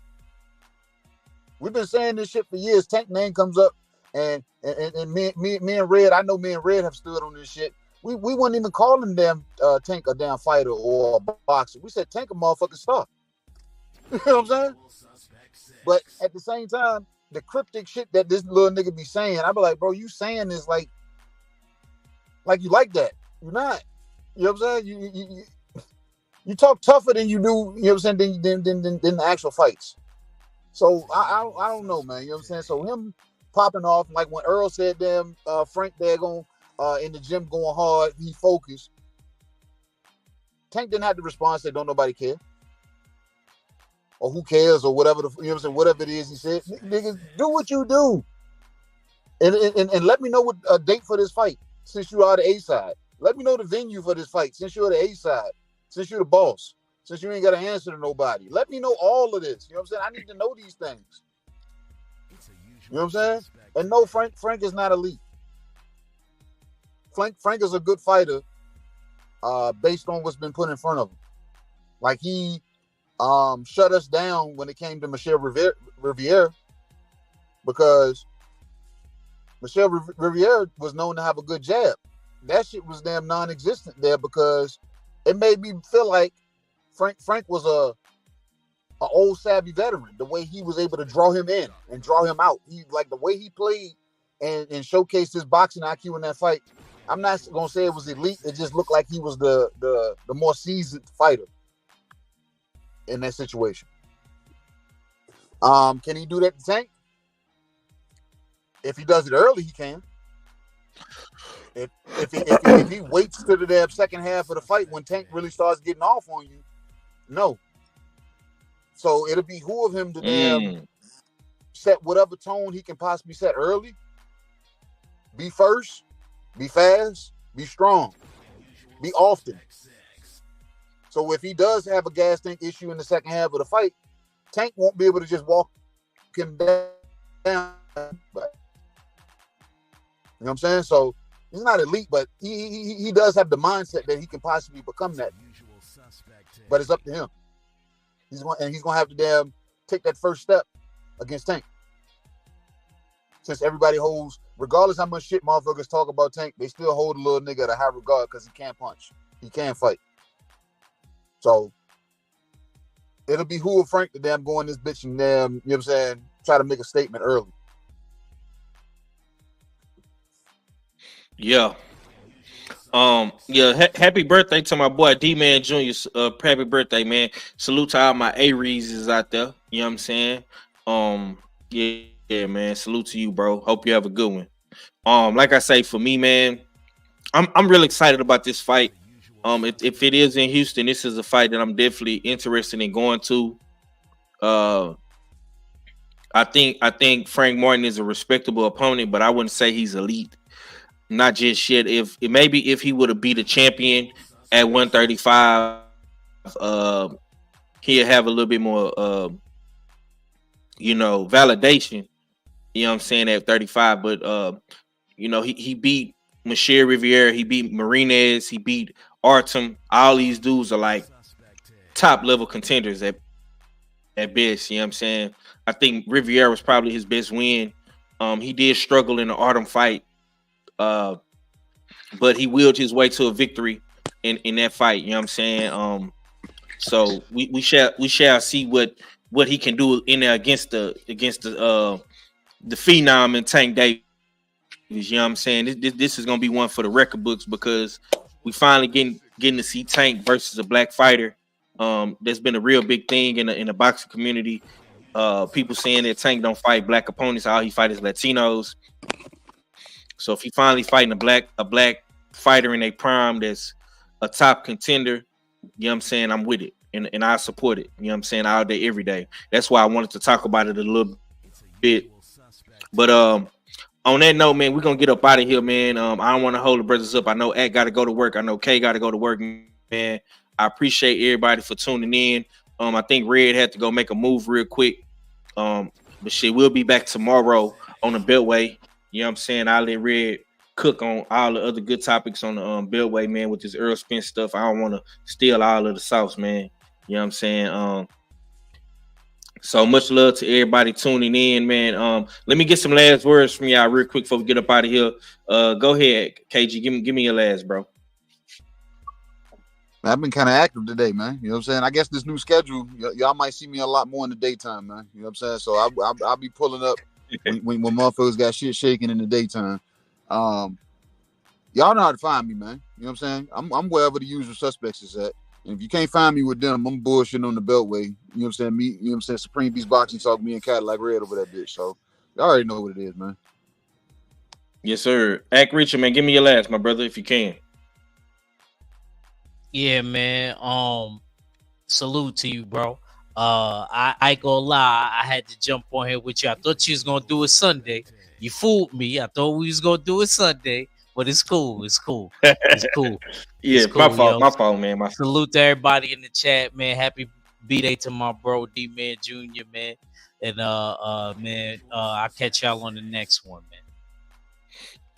We've been saying this shit for years. Tank name comes up, and me and Red, I know me and Red have stood on this shit we wouldn't even call him damn Tank a damn fighter or a boxer. We said Tank a motherfucking star. You know what I'm saying? But at the same time, the cryptic shit that this little nigga be saying, I be like, bro, you saying this like you like that. You're not. You know what I'm saying? You talk tougher than you do, you know what I'm saying, than the actual fights. So I don't know, man. You know what I'm saying? So him popping off, like when Earl said damn Frank Dagon in the gym going hard, he focused. Tank didn't have to respond, say don't nobody care. Or who cares, or whatever you know what I'm saying, whatever it is he said. Niggas, do what you do. And let me know what a date for this fight, since you are the A side. Let me know the venue for this fight, since you're the A side, since you're the boss, since you ain't got to answer to nobody. Let me know all of this. You know what I'm saying? I need to know these things. You know what I'm saying? And no, Frank is not elite. Frank is a good fighter based on what's been put in front of him. Like he shut us down when it came to Michelle Riviere, because Michelle Riviere was known to have a good jab. That shit was damn non-existent there, because it made me feel like Frank was a old savvy veteran. The way he was able to draw him in and draw him out, he like the way he played and showcased his boxing IQ in that fight. I'm not gonna say it was elite. It just looked like he was the more seasoned fighter in that situation. Can he do that to Tank? If he does it early, he can. If he waits to the damn second half of the fight when Tank really starts getting off on you, no. So it'll behoove him to damn set whatever tone he can possibly set early. Be first, be fast, be strong, be often. So if he does have a gas tank issue in the second half of the fight, Tank won't be able to just walk him down. But, you know what I'm saying? So he's not elite, but he does have the mindset that he can possibly become that. But it's up to him. He's going to have to damn take that first step against Tank. Since everybody holds, regardless how much shit motherfuckers talk about Tank, they still hold a little nigga at a high regard because he can't punch. He can't fight. So it'll be who Frank to damn go in this bitch and damn, you know what I'm saying, try to make a statement early. Yeah. Happy birthday to my boy D-Man Jr. Happy birthday, man. Salute to all my A-Reeses out there. You know what I'm saying? Yeah, man. Salute to you, bro. Hope you have a good one. Like I say, for me, man, I'm really excited about this fight. If it is in Houston, this is a fight that I'm definitely interested in going to. I think Frank Martin is a respectable opponent, but I wouldn't say he's elite. Not just yet. If he would have beat a champion at 135, he'll have a little bit more validation. You know what I'm saying, at 35. But he beat Michelle Riviere, he beat Marinez, he beat Artem. All these dudes are like top level contenders at best. You know what I'm saying? I think Riviere was probably his best win. He did struggle in the Artem fight. But he willed his way to a victory in that fight. You know what I'm saying? So we shall see what he can do in there against the phenom and Tank Davis. You know what I'm saying? This is gonna be one for the record books, because we finally getting to see Tank versus a black fighter. That's been a real big thing in the boxing community. People saying that Tank don't fight black opponents, all he fights is Latinos. So if he finally fighting a black fighter in a prime that's a top contender, you know what I'm saying, I'm with it. And I support it. You know what I'm saying, all day, every day. That's why I wanted to talk about it a little bit. But on that note, man, we're gonna get up out of here, man. I don't want to hold the brothers up. I know Ed got to go to work. I know Kay got to go to work, man. I appreciate everybody for tuning in. I think Red had to go make a move real quick. But shit, we'll be back tomorrow on the Beltway. You know what I'm saying? I'll let Red cook on all the other good topics on the Beltway, man, with this Earl Spence stuff. I don't want to steal all of the sauce, man. You know what I'm saying? So much love to everybody tuning in, man. Let me get some last words from y'all real quick before we get up out of here. Go ahead, KG. Give me your last, bro. I've been kind of active today, man. You know what I'm saying? I guess this new schedule, y'all might see me a lot more in the daytime, man. You know what I'm saying? So I'll be pulling up when motherfuckers got shit shaking in the daytime. Y'all know how to find me, man. You know what I'm saying? I'm wherever the usual suspects is at. And if you can't find me with them, I'm bullshitting on the Beltway. You know what I'm saying? You know what I'm saying? Supreme Beast Boxing Talk, me and Cadillac Red over that bitch. So y'all already know what it is, man. Yes, sir. Act Richard, man. Give me your last, my brother, if you can. Yeah, man. Salute to you, bro. I ain't gonna lie, I had to jump on here with you. I thought you was gonna do it Sunday. You fooled me. I thought we was gonna do it Sunday, but it's cool. It's cool. It's cool. Yeah, It's cool, my fault. yo. My fault, man. Salute to everybody in the chat, man. Happy B-Day to my bro D-Man Jr., man. And man, I'll catch y'all on the next one, man.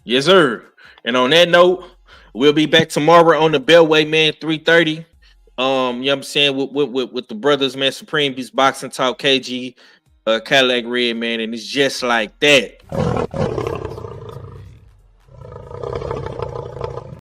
Yes, sir. And on that note, we'll be back tomorrow on the Beltway, man, 3:30. You know what I'm saying? With the brothers, man, Supreme Beast Boxing Talk, KG, Cadillac Red, man, and it's just like that.